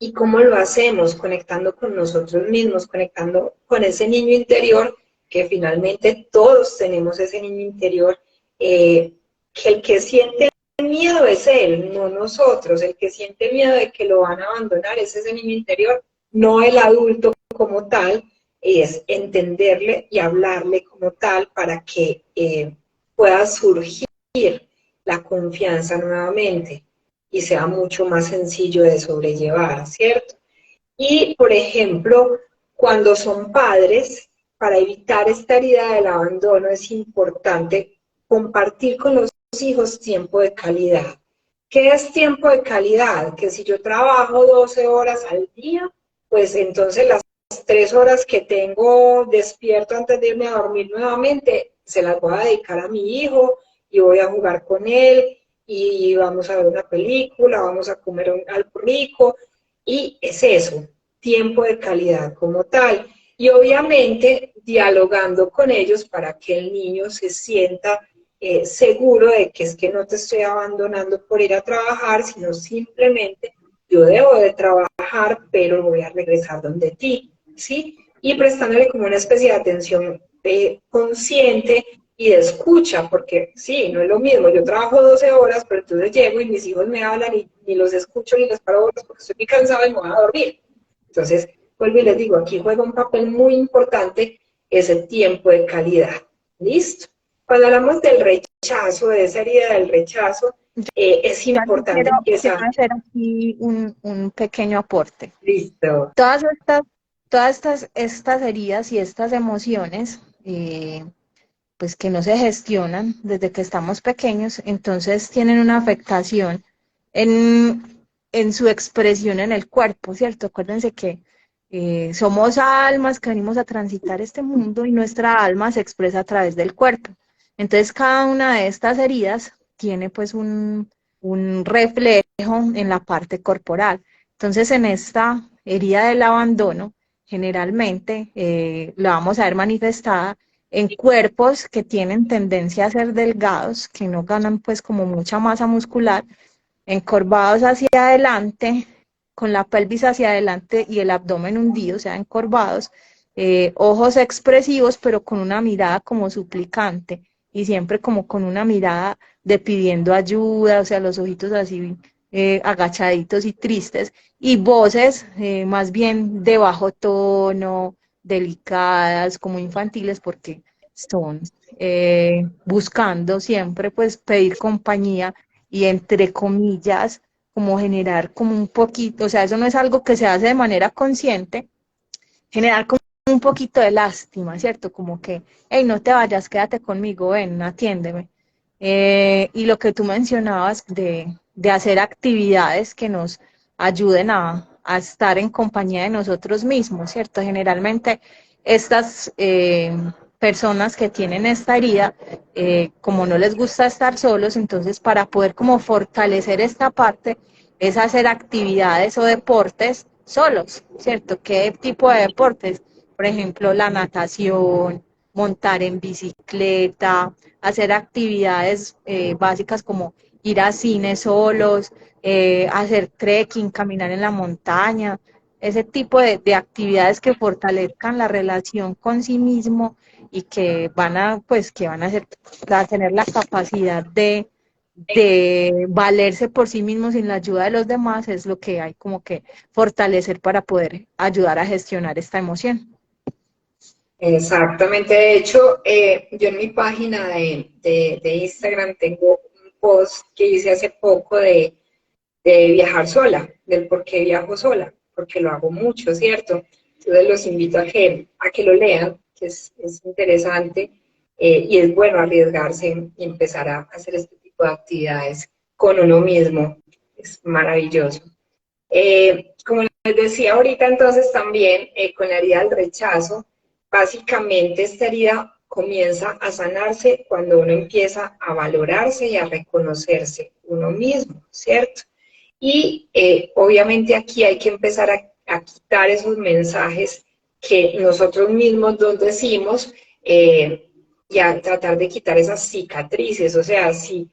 ¿Y cómo lo hacemos? Conectando con nosotros mismos, conectando con ese niño interior, que finalmente todos tenemos ese niño interior, que el que siente miedo es él, no nosotros. El que siente miedo de que lo van a abandonar es ese niño interior, no el adulto como tal. Es entenderle y hablarle como tal para que pueda surgir la confianza nuevamente y sea mucho más sencillo de sobrellevar, ¿cierto? Y, por ejemplo, cuando son padres, para evitar esta herida del abandono es importante compartir con los hijos tiempo de calidad. ¿Qué es tiempo de calidad? Que si yo trabajo 12 horas al día, pues entonces las 3 horas que tengo despierto antes de irme a dormir nuevamente, se las voy a dedicar a mi hijo y voy a jugar con él y vamos a ver una película, vamos a comer algo rico, y es eso, tiempo de calidad como tal. Y obviamente dialogando con ellos para que el niño se sienta seguro de que es que no te estoy abandonando por ir a trabajar, sino simplemente yo debo de trabajar, pero voy a regresar donde ti, ¿sí? Y prestándole como una especie de atención consciente y de escucha, porque sí, no es lo mismo, yo trabajo 12 horas, pero entonces llego y mis hijos me hablan y ni los escucho ni les paro bolas porque estoy muy cansado y me voy a dormir. Entonces, vuelvo y les digo, aquí juega un papel muy importante ese tiempo de calidad. ¿Listo? Cuando hablamos del rechazo, de esa herida del rechazo, es Yo aquí importante quiero empezar. hacer aquí un pequeño aporte. Listo. Todas estas heridas y estas emociones, pues que no se gestionan desde que estamos pequeños, entonces tienen una afectación en su expresión en el cuerpo, ¿cierto? Acuérdense que somos almas que venimos a transitar este mundo y nuestra alma se expresa a través del cuerpo. Entonces cada una de estas heridas tiene pues un reflejo en la parte corporal. Entonces en esta herida del abandono, generalmente la vamos a ver manifestada en cuerpos que tienen tendencia a ser delgados, que no ganan pues como mucha masa muscular, encorvados hacia adelante, con la pelvis hacia adelante y el abdomen hundido, o sea, encorvados, ojos expresivos, pero con una mirada como suplicante y siempre como con una mirada de pidiendo ayuda, o sea, los ojitos así agachaditos y tristes, y voces más bien de bajo tono, delicadas, como infantiles, porque son buscando siempre pues pedir compañía y entre comillas, como generar como un poquito, o sea, eso no es algo que se hace de manera consciente, generar como un poquito de lástima, ¿cierto? Como que, hey, no te vayas, quédate conmigo, ven, atiéndeme. Y lo que tú mencionabas de hacer actividades que nos ayuden a estar en compañía de nosotros mismos, ¿cierto? Generalmente estas personas que tienen esta herida, como no les gusta estar solos, entonces para poder como fortalecer esta parte es hacer actividades o deportes solos, ¿cierto? ¿Qué tipo de deportes? Por ejemplo, la natación, montar en bicicleta, hacer actividades básicas como ir a cine solos, hacer trekking, caminar en la montaña, ese tipo de actividades que fortalezcan la relación con sí mismo y que van a, pues, que van a tener la capacidad de valerse por sí mismos sin la ayuda de los demás, es lo que hay como que fortalecer para poder ayudar a gestionar esta emoción. Exactamente, de hecho, yo en mi página de Instagram tengo un post que hice hace poco de viajar sola, del por qué viajo sola, porque lo hago mucho, ¿cierto? Entonces los invito a que lo lean, que es interesante y es bueno arriesgarse y empezar a hacer este tipo de actividades con uno mismo, es maravilloso. Como les decía ahorita, entonces también con la herida del rechazo, básicamente esta herida comienza a sanarse cuando uno empieza a valorarse y a reconocerse uno mismo, ¿cierto? Y obviamente aquí hay que empezar a quitar esos mensajes que nosotros mismos nos decimos y a tratar de quitar esas cicatrices. O sea, si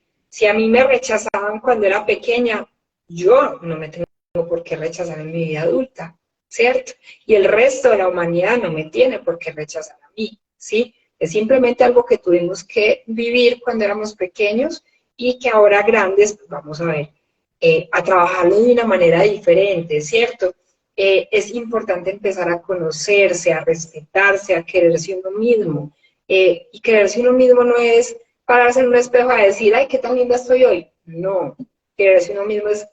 a mí me rechazaban cuando era pequeña, yo no me tengo por qué rechazar en mi vida adulta, ¿cierto? Y el resto de la humanidad no me tiene por qué rechazar a mí, ¿sí? Es simplemente algo que tuvimos que vivir cuando éramos pequeños y que ahora grandes pues vamos a ver a trabajarlo de una manera diferente, ¿cierto? Es importante empezar a conocerse, a respetarse, a quererse uno mismo. Y quererse uno mismo no es pararse en un espejo a decir, ay, qué tan linda estoy hoy. No, quererse uno mismo es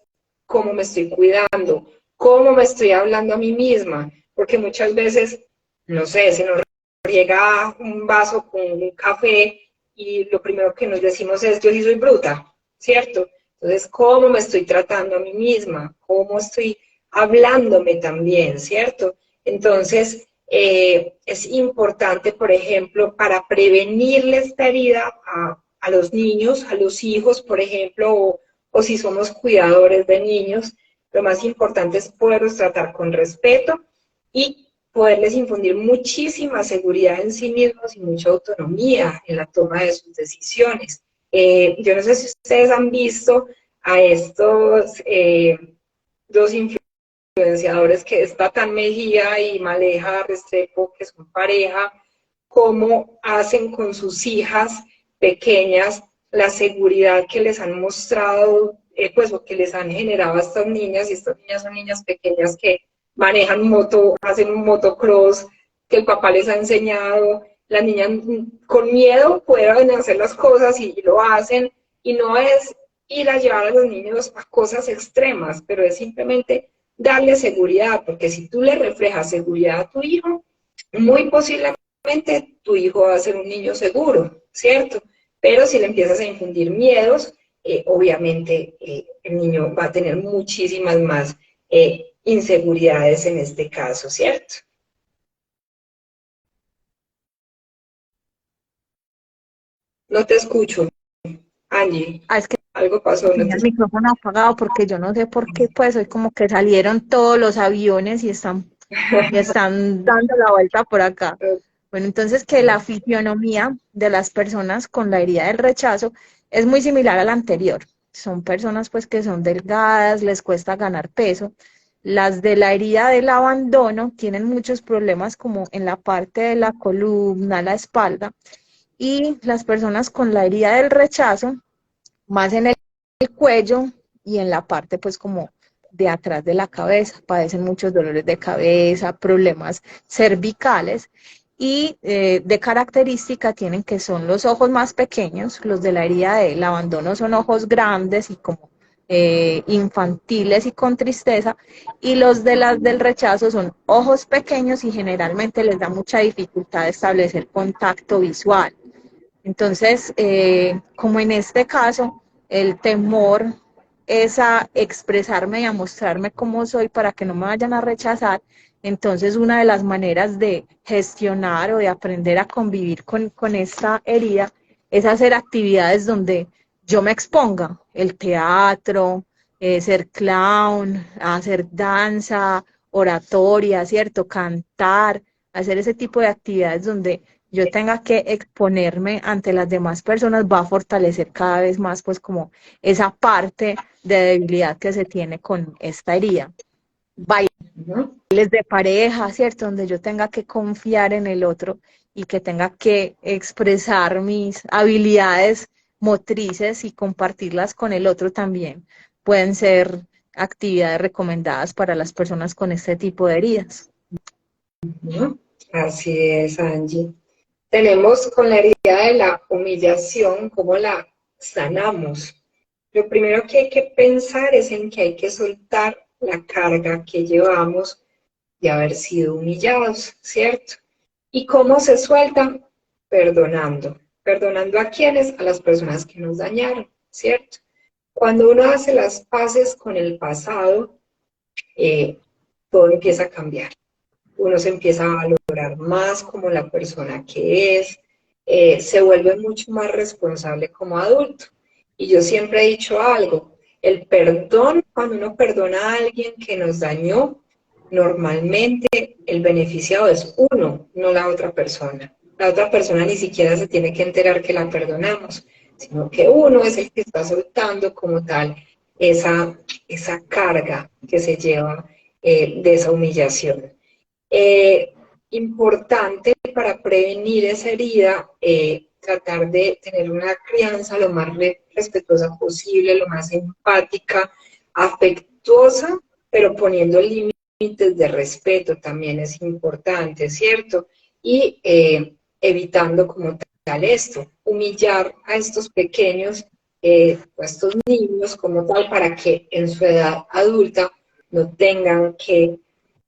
cómo me estoy cuidando, cómo me estoy hablando a mí misma, porque muchas veces, no sé, se nos riega un vaso con un café y lo primero que nos decimos es, yo sí soy bruta, ¿cierto? Entonces, ¿cómo me estoy tratando a mí misma? ¿Cómo estoy hablándome también, ¿cierto? Entonces, es importante, por ejemplo, para prevenirle esta herida a los niños, a los hijos, por ejemplo, o si somos cuidadores de niños, lo más importante es poderlos tratar con respeto y poderles infundir muchísima seguridad en sí mismos y mucha autonomía en la toma de sus decisiones. Yo no sé si ustedes han visto a estos dos influenciadores que es Tatán Mejía y Maleja Restrepo, que son pareja, cómo hacen con sus hijas pequeñas la seguridad que les han mostrado, pues lo que les han generado a estas niñas, y estas niñas son niñas pequeñas que manejan moto, hacen un motocross, que el papá les ha enseñado, las niñas con miedo pueden hacer las cosas y lo hacen, y no es ir a llevar a los niños a cosas extremas, pero es simplemente darle seguridad, porque si tú le reflejas seguridad a tu hijo, muy posiblemente tu hijo va a ser un niño seguro, ¿cierto? Pero si le empiezas a infundir miedos, obviamente el niño va a tener muchísimas más inseguridades en este caso, ¿cierto? No te escucho, Angie. Ah, es que Algo pasó, no tenía te el micrófono apagado porque yo no sé por qué, pues hoy como que salieron todos los aviones y están dando la vuelta por acá. Bueno, entonces que la fisionomía de las personas con la herida del rechazo es muy similar a la anterior. Son personas pues que son delgadas, les cuesta ganar peso. Las de la herida del abandono tienen muchos problemas como en la parte de la columna, la espalda. Y las personas con la herida del rechazo, más en el cuello y en la parte pues como de atrás de la cabeza, padecen muchos dolores de cabeza, problemas cervicales y de característica tienen que son los ojos más pequeños, los de la herida del abandono son ojos grandes y como infantiles y con tristeza, y los de las del rechazo son ojos pequeños y generalmente les da mucha dificultad establecer contacto visual. Entonces, como en este caso, el temor es a expresarme y a mostrarme cómo soy para que no me vayan a rechazar. Entonces, una de las maneras de gestionar o de aprender a convivir con esta herida es hacer actividades donde yo me exponga, el teatro, ser clown, hacer danza, oratoria, ¿cierto? Cantar, hacer ese tipo de actividades donde yo tenga que exponerme ante las demás personas va a fortalecer cada vez más pues como esa parte de debilidad que se tiene con esta herida. Bailes escucho. de pareja, ¿cierto? Donde yo tenga que confiar en el otro y que tenga que expresar mis habilidades motrices y compartirlas con el otro también, pueden ser actividades recomendadas para las personas con este tipo de heridas. ¿No? Así es, Angie. Tenemos con la herida de la humillación, ¿cómo la sanamos? Lo primero que hay que pensar es en que hay que soltar la carga que llevamos de haber sido humillados, ¿cierto? ¿Y cómo se suelta? Perdonando. ¿Perdonando a quiénes? A las personas que nos dañaron, ¿cierto? Cuando uno hace las paces con el pasado, todo empieza a cambiar. Uno se empieza a valorar más como la persona que es, se vuelve mucho más responsable como adulto. Y yo siempre he dicho algo, el perdón, cuando uno perdona a alguien que nos dañó, normalmente el beneficiado es uno, no la otra persona. La otra persona ni siquiera se tiene que enterar que la perdonamos, sino que uno es el que está soltando como tal esa carga que se lleva de esa humillación. Importante para prevenir esa herida, tratar de tener una crianza lo más respetuosa posible, lo más empática, afectuosa, pero poniendo límites de respeto también es importante, ¿cierto? Y evitando como tal esto, humillar a estos pequeños, a estos niños como tal, para que en su edad adulta no tengan que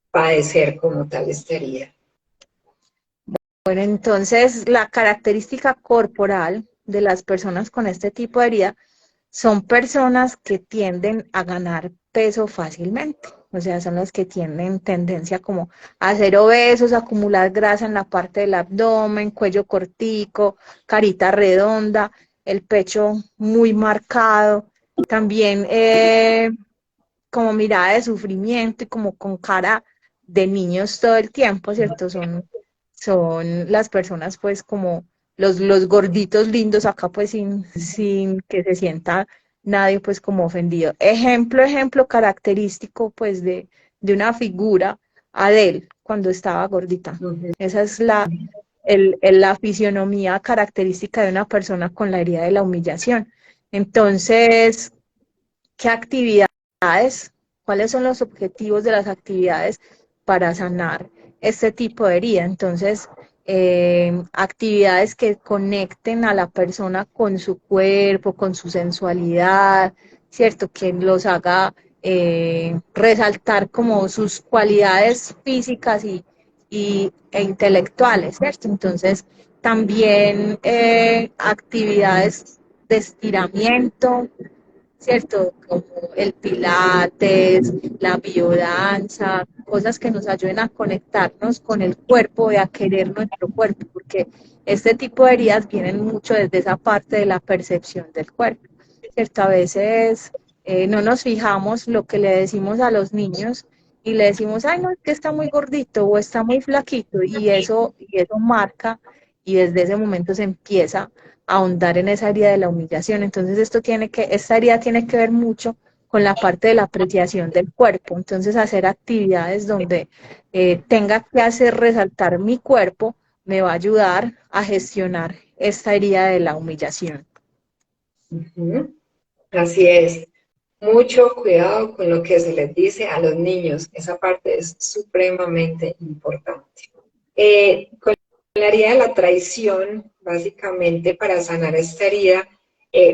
padecer como tal esta herida. Bueno, entonces la característica corporal de las personas con este tipo de herida son personas que tienden a ganar peso fácilmente. O sea, son los que tienen tendencia como a ser obesos, a acumular grasa en la parte del abdomen, cuello cortico, carita redonda, el pecho muy marcado. También como mirada de sufrimiento y como con cara de niños todo el tiempo, ¿cierto? Son las personas pues como los gorditos lindos acá pues sin que se sienta nadie pues como ofendido. Ejemplo característico pues de una figura, Adele, cuando estaba gordita. Uh -huh. Esa es la fisionomía característica de una persona con la herida de la humillación. Entonces, ¿qué actividades? ¿Cuáles son los objetivos de las actividades para sanar este tipo de herida? Entonces, actividades que conecten a la persona con su cuerpo, con su sensualidad, ¿cierto? Que los haga resaltar como sus cualidades físicas e intelectuales, ¿cierto? Entonces, también actividades de estiramiento, ¿cierto? Como el pilates, la biodanza, cosas que nos ayuden a conectarnos con el cuerpo y a querer nuestro cuerpo, porque este tipo de heridas vienen mucho desde esa parte de la percepción del cuerpo, ¿cierto? A veces no nos fijamos lo que le decimos a los niños y le decimos, ay, no, es que está muy gordito o está muy flaquito, y eso marca, y desde ese momento se empieza ahondar en esa área de la humillación. Entonces esta área tiene que ver mucho con la parte de la apreciación del cuerpo. Entonces hacer actividades donde tenga que hacer resaltar mi cuerpo me va a ayudar a gestionar esta herida de la humillación. Uh -huh. Así es. Mucho cuidado con lo que se les dice a los niños. Esa parte es supremamente importante. Con la herida de la traición, básicamente para sanar esta herida,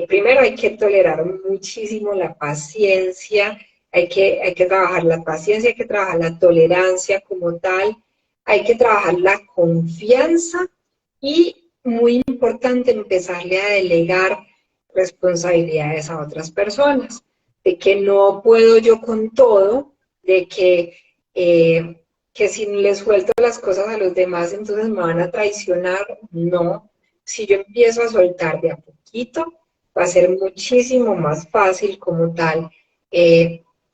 primero hay que tolerar muchísimo la paciencia, hay que trabajar la paciencia, hay que trabajar la tolerancia como tal, hay que trabajar la confianza y, muy importante, empezarle a delegar responsabilidades a otras personas, de que no puedo yo con todo, de que si les suelto las cosas a los demás, entonces me van a traicionar. No, si yo empiezo a soltar de a poquito, va a ser muchísimo más fácil como tal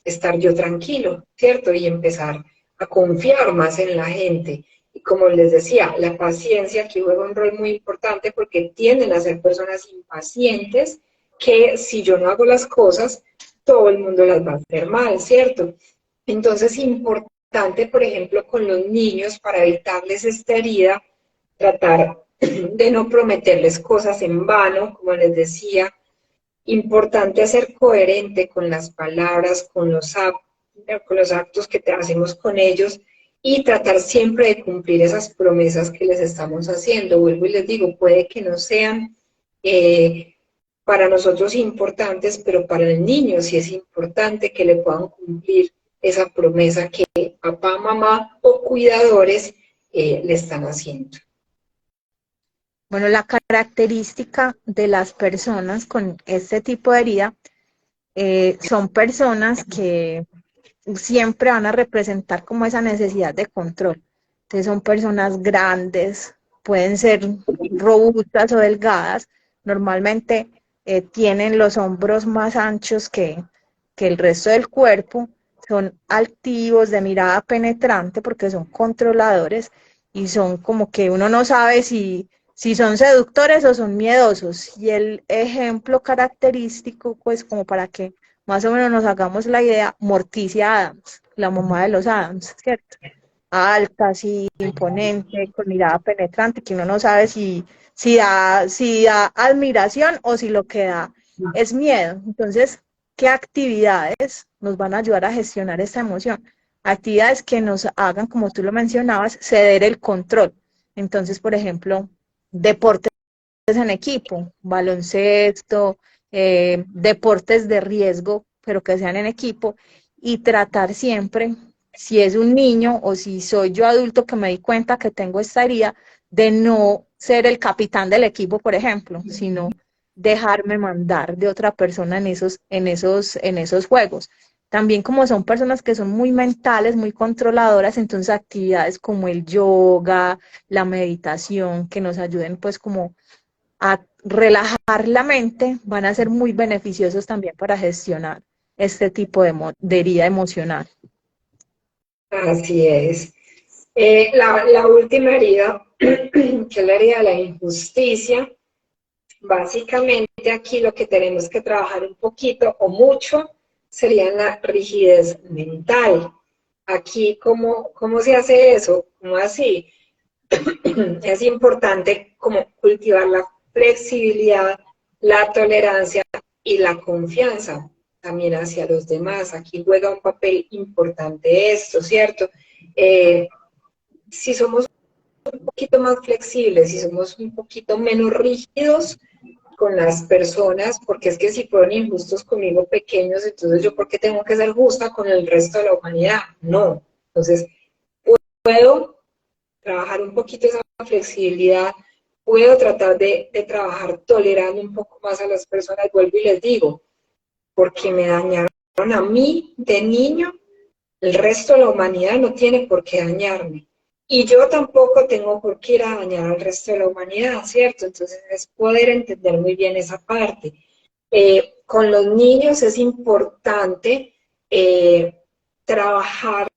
estar yo tranquilo, ¿cierto? Y empezar a confiar más en la gente. Y como les decía, la paciencia aquí juega un rol muy importante porque tienden a ser personas impacientes que si yo no hago las cosas, todo el mundo las va a hacer mal, ¿cierto? Entonces, importante, por ejemplo, con los niños, para evitarles esta herida, tratar de no prometerles cosas en vano, como les decía. Importante ser coherente con las palabras, con los actos que hacemos con ellos y tratar siempre de cumplir esas promesas que les estamos haciendo. Vuelvo y les digo, puede que no sean para nosotros importantes, pero para el niño sí es importante que le puedan cumplir esa promesa que papá, mamá o cuidadores le están haciendo. Bueno, la característica de las personas con este tipo de herida son personas que siempre van a representar como esa necesidad de control. Entonces son personas grandes, pueden ser robustas o delgadas, normalmente tienen los hombros más anchos que el resto del cuerpo, son altivos, de mirada penetrante porque son controladores y son como que uno no sabe si son seductores o son miedosos. Y el ejemplo característico, pues como para que más o menos nos hagamos la idea, Morticia Adams, la mamá de los Adams, ¿cierto? Alta, así, imponente, con mirada penetrante, que uno no sabe si da admiración o si lo que da es miedo. Entonces, ¿qué actividades nos van a ayudar a gestionar esta emoción? Actividades que nos hagan, como tú lo mencionabas, ceder el control. Entonces, por ejemplo, deportes en equipo, baloncesto, deportes de riesgo, pero que sean en equipo, y tratar siempre, si es un niño o si soy yo adulto que me di cuenta que tengo esta herida, de no ser el capitán del equipo, por ejemplo, sino dejarme mandar de otra persona en esos juegos. También como son personas que son muy mentales, muy controladoras, entonces actividades como el yoga, la meditación, que nos ayuden pues como a relajar la mente, van a ser muy beneficiosos también para gestionar este tipo de herida emocional. Así es. La última herida, que es la herida de la injusticia, básicamente aquí lo que tenemos que trabajar un poquito o mucho sería la rigidez mental. Aquí, ¿cómo se hace eso? ¿Cómo así? Es importante como cultivar la flexibilidad, la tolerancia y la confianza también hacia los demás. Aquí juega un papel importante esto, ¿cierto? Si somos un poquito más flexibles, si somos un poquito menos rígidos con las personas, porque es que si fueron injustos conmigo pequeños, entonces yo, ¿por qué tengo que ser justa con el resto de la humanidad? No. Entonces, puedo trabajar un poquito esa flexibilidad, puedo tratar de trabajar tolerando un poco más a las personas, vuelvo y les digo, porque me dañaron a mí de niño, el resto de la humanidad no tiene por qué dañarme. Y yo tampoco tengo por qué ir a dañar al resto de la humanidad, ¿cierto? Entonces es poder entender muy bien esa parte. Con los niños es importante trabajar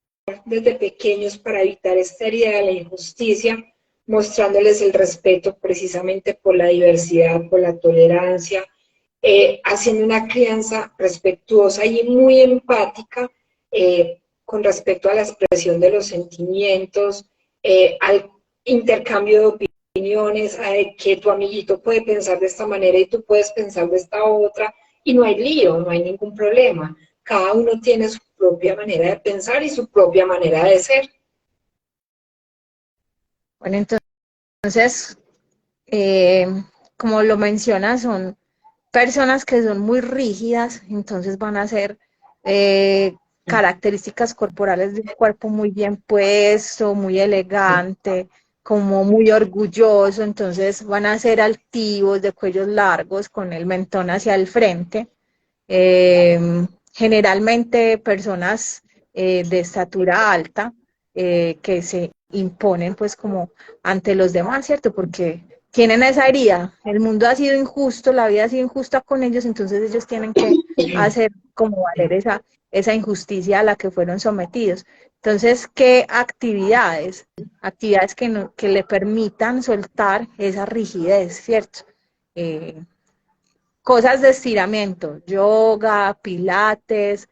desde pequeños para evitar esta herida de la injusticia, mostrándoles el respeto precisamente por la diversidad, por la tolerancia, haciendo una crianza respetuosa y muy empática con respecto a la expresión de los sentimientos, al intercambio de opiniones, a que tu amiguito puede pensar de esta manera y tú puedes pensar de esta otra, y no hay lío, no hay ningún problema. Cada uno tiene su propia manera de pensar y su propia manera de ser. Bueno, entonces, eh, como lo mencionas, son personas que son muy rígidas, entonces van a ser características corporales de un cuerpo muy bien puesto, muy elegante, como muy orgulloso, entonces van a ser altivos, de cuellos largos, con el mentón hacia el frente. Generalmente personas de estatura alta que se imponen pues como ante los demás, ¿cierto? Porque tienen esa herida, el mundo ha sido injusto, la vida ha sido injusta con ellos, entonces ellos tienen que hacer como valer esa injusticia a la que fueron sometidos. Entonces, ¿qué actividades? Actividades que, no, que le permitan soltar esa rigidez, ¿cierto? Cosas de estiramiento, yoga, pilates,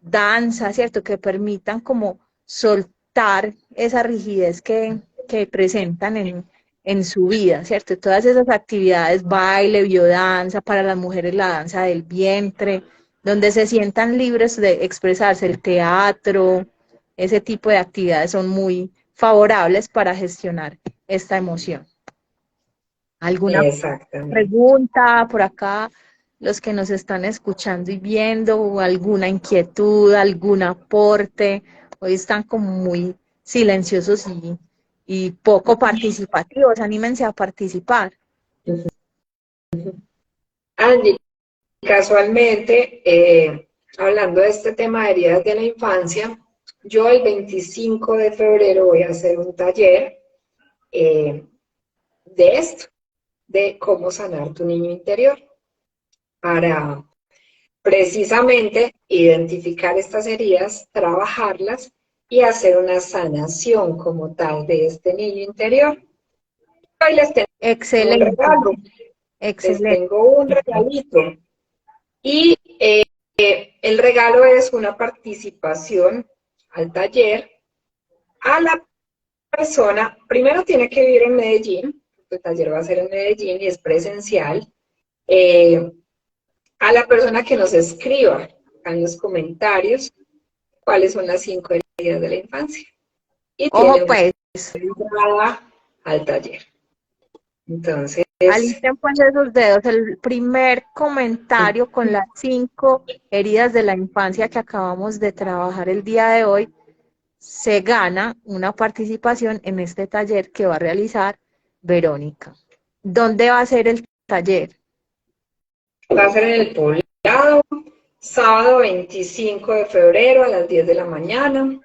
danza, ¿cierto? Que permitan como soltar esa rigidez que presentan en su vida, ¿cierto? Todas esas actividades, baile, biodanza, para las mujeres la danza del vientre, donde se sientan libres de expresarse, el teatro, ese tipo de actividades son muy favorables para gestionar esta emoción. ¿Alguna Exactamente. pregunta por acá? Los que nos están escuchando y viendo, o alguna inquietud, algún aporte, hoy están como muy silenciosos y poco participativos, anímense a participar. Angie, casualmente, hablando de este tema de heridas de la infancia, yo el 25 de febrero voy a hacer un taller de esto, de cómo sanar tu niño interior, para precisamente identificar estas heridas, trabajarlas y hacer una sanación como tal de este niño interior. Hoy les tengo un Excelente, regalo, les excelente. tengo un regalito. Y el regalo es una participación al taller. A la persona, primero tiene que vivir en Medellín, el taller va a ser en Medellín y es presencial. Eh, a la persona que nos escriba en los comentarios cuáles son las 5 heridas de la infancia. Y tiene Ojo una pues, entrada al taller. Entonces, alisten pues esos dedos. El primer comentario con las 5 heridas de la infancia que acabamos de trabajar el día de hoy se gana una participación en este taller que va a realizar Verónica. ¿Dónde va a ser el taller? va a ser en el Poblado, sábado 25 de febrero a las 10 de la mañana.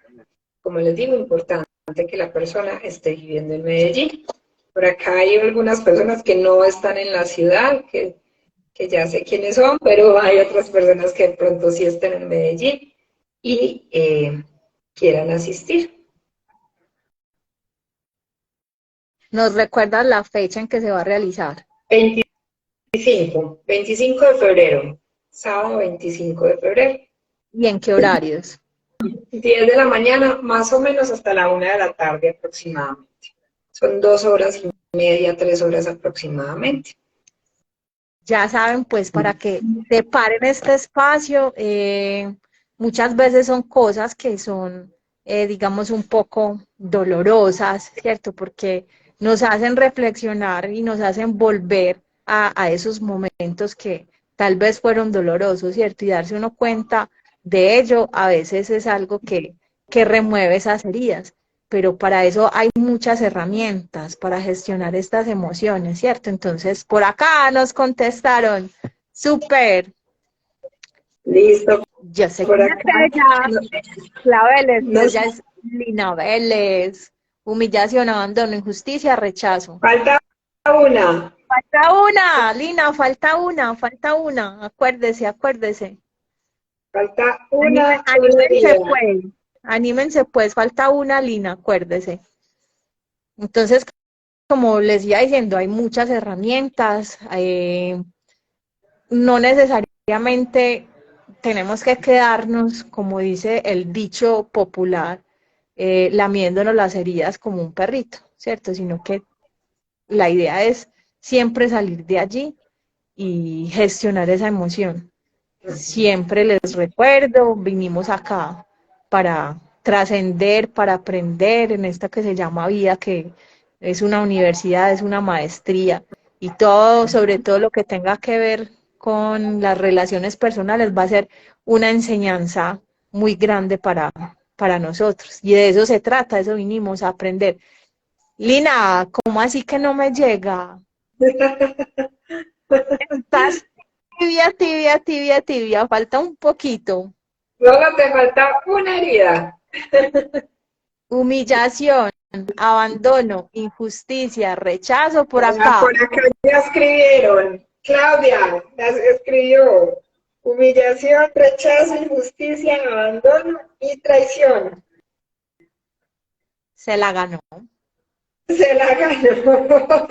Como les digo, importante que la persona esté viviendo en Medellín. Por acá hay algunas personas que no están en la ciudad, que ya sé quiénes son, pero hay otras personas que de pronto sí estén en Medellín y quieran asistir. ¿Nos recuerdas la fecha en que se va a realizar? 25 de febrero, sábado 25 de febrero, ¿Y en qué horarios? 10 de la mañana, más o menos hasta la 1 de la tarde aproximadamente. Son 2 horas y media, 3 horas aproximadamente. Ya saben, pues, para que separen este espacio, muchas veces son cosas que son, digamos, un poco dolorosas, ¿cierto? Porque nos hacen reflexionar y nos hacen volver a esos momentos que tal vez fueron dolorosos, ¿cierto? Y darse uno cuenta de ello, a veces es algo que remueve esas heridas, pero para eso hay muchas herramientas para gestionar estas emociones, ¿cierto? Entonces, por acá nos contestaron, súper, Listo, yo sé por quién es acá. ella, la Vélez, Nos ella es Lina Vélez, humillación, abandono, injusticia, rechazo. falta una. Falta una, Lina, falta una, acuérdese, acuérdese. Falta una sola Anímense herida. pues, anímense pues, falta una, Lina, acuérdese. Entonces, como les iba diciendo, hay muchas herramientas, no necesariamente tenemos que quedarnos, como dice el dicho popular, lamiéndonos las heridas como un perrito, ¿cierto? Sino que la idea es siempre salir de allí y gestionar esa emoción. Siempre les recuerdo, vinimos acá para trascender, para aprender en esta que se llama vida, que es una universidad, es una maestría, y todo, sobre todo lo que tenga que ver con las relaciones personales, va a ser una enseñanza muy grande para nosotros. Y de eso se trata, de eso vinimos a aprender. Lina, ¿cómo así que no me llega? Estás tibia, tibia, tibia, tibia, falta un poquito. Solo te falta una herida. Humillación, abandono, injusticia, rechazo por acá. Por acá ya escribieron. Claudia las escribió. Humillación, rechazo, injusticia, abandono y traición. Se la ganó. Se la ganó.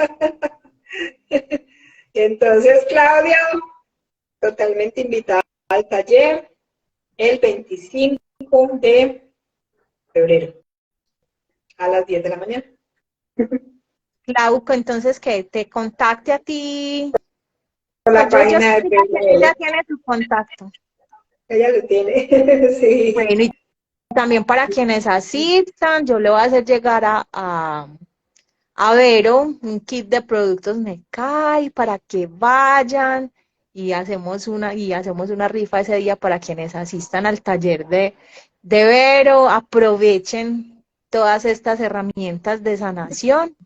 Entonces, Claudia, totalmente invitada al taller el 25 de febrero a las 10 de la mañana. Glauco, entonces que te contacte a ti. Por Pues la yo página sé de que PNL. ella tiene tu contacto. Ella lo tiene, sí. Bueno, y también para quienes asistan, yo le voy a hacer llegar a Vero un kit de productos Necai para que vayan y hacemos una rifa ese día para quienes asistan al taller de Vero. Aprovechen todas estas herramientas de sanación.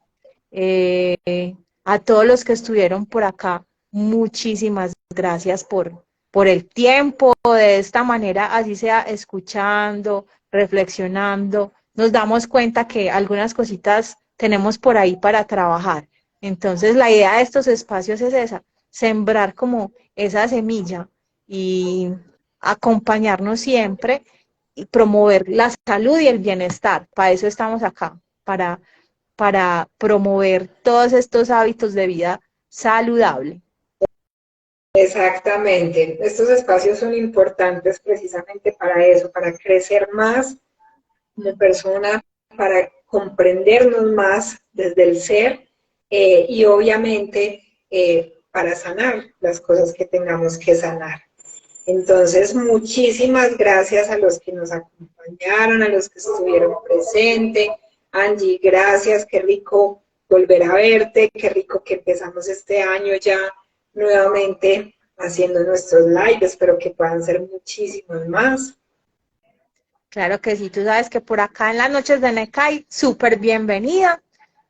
A todos los que estuvieron por acá, muchísimas gracias por el tiempo. De esta manera, así sea escuchando, reflexionando, nos damos cuenta que algunas cositas tenemos por ahí para trabajar. Entonces, la idea de estos espacios es esa, sembrar como esa semilla y acompañarnos siempre y promover la salud y el bienestar. Para eso estamos acá, para promover todos estos hábitos de vida saludable. Exactamente. Estos espacios son importantes precisamente para eso, para crecer más como persona, para comprendernos más desde el ser y obviamente para sanar las cosas que tengamos que sanar. Entonces, muchísimas gracias a los que nos acompañaron, a los que estuvieron presentes. Angie, gracias, qué rico volver a verte, qué rico que empezamos este año ya nuevamente haciendo nuestros lives, espero que puedan ser muchísimos más. Claro que sí, tú sabes que por acá en las noches de Necai, súper bienvenida.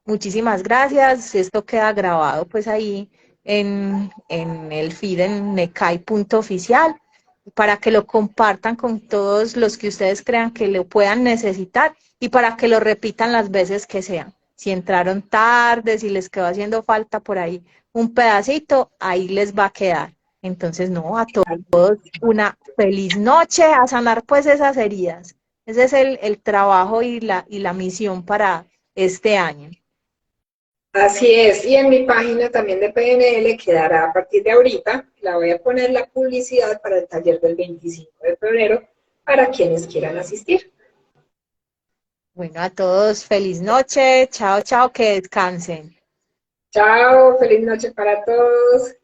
Muchísimas gracias. Esto queda grabado pues ahí en el feed en necai.oficial para que lo compartan con todos los que ustedes crean que lo puedan necesitar y para que lo repitan las veces que sean. Si entraron tarde, si les quedó haciendo falta por ahí un pedacito, ahí les va a quedar. Entonces, no, a todos una feliz noche, a sanar pues esas heridas. Ese es el trabajo y la misión para este año. Así es, y en mi página también de PNL quedará a partir de ahorita, la voy a poner la publicidad para el taller del 25 de febrero para quienes quieran asistir. Bueno, a todos feliz noche, chao, chao, que descansen. Chao, feliz noche para todos.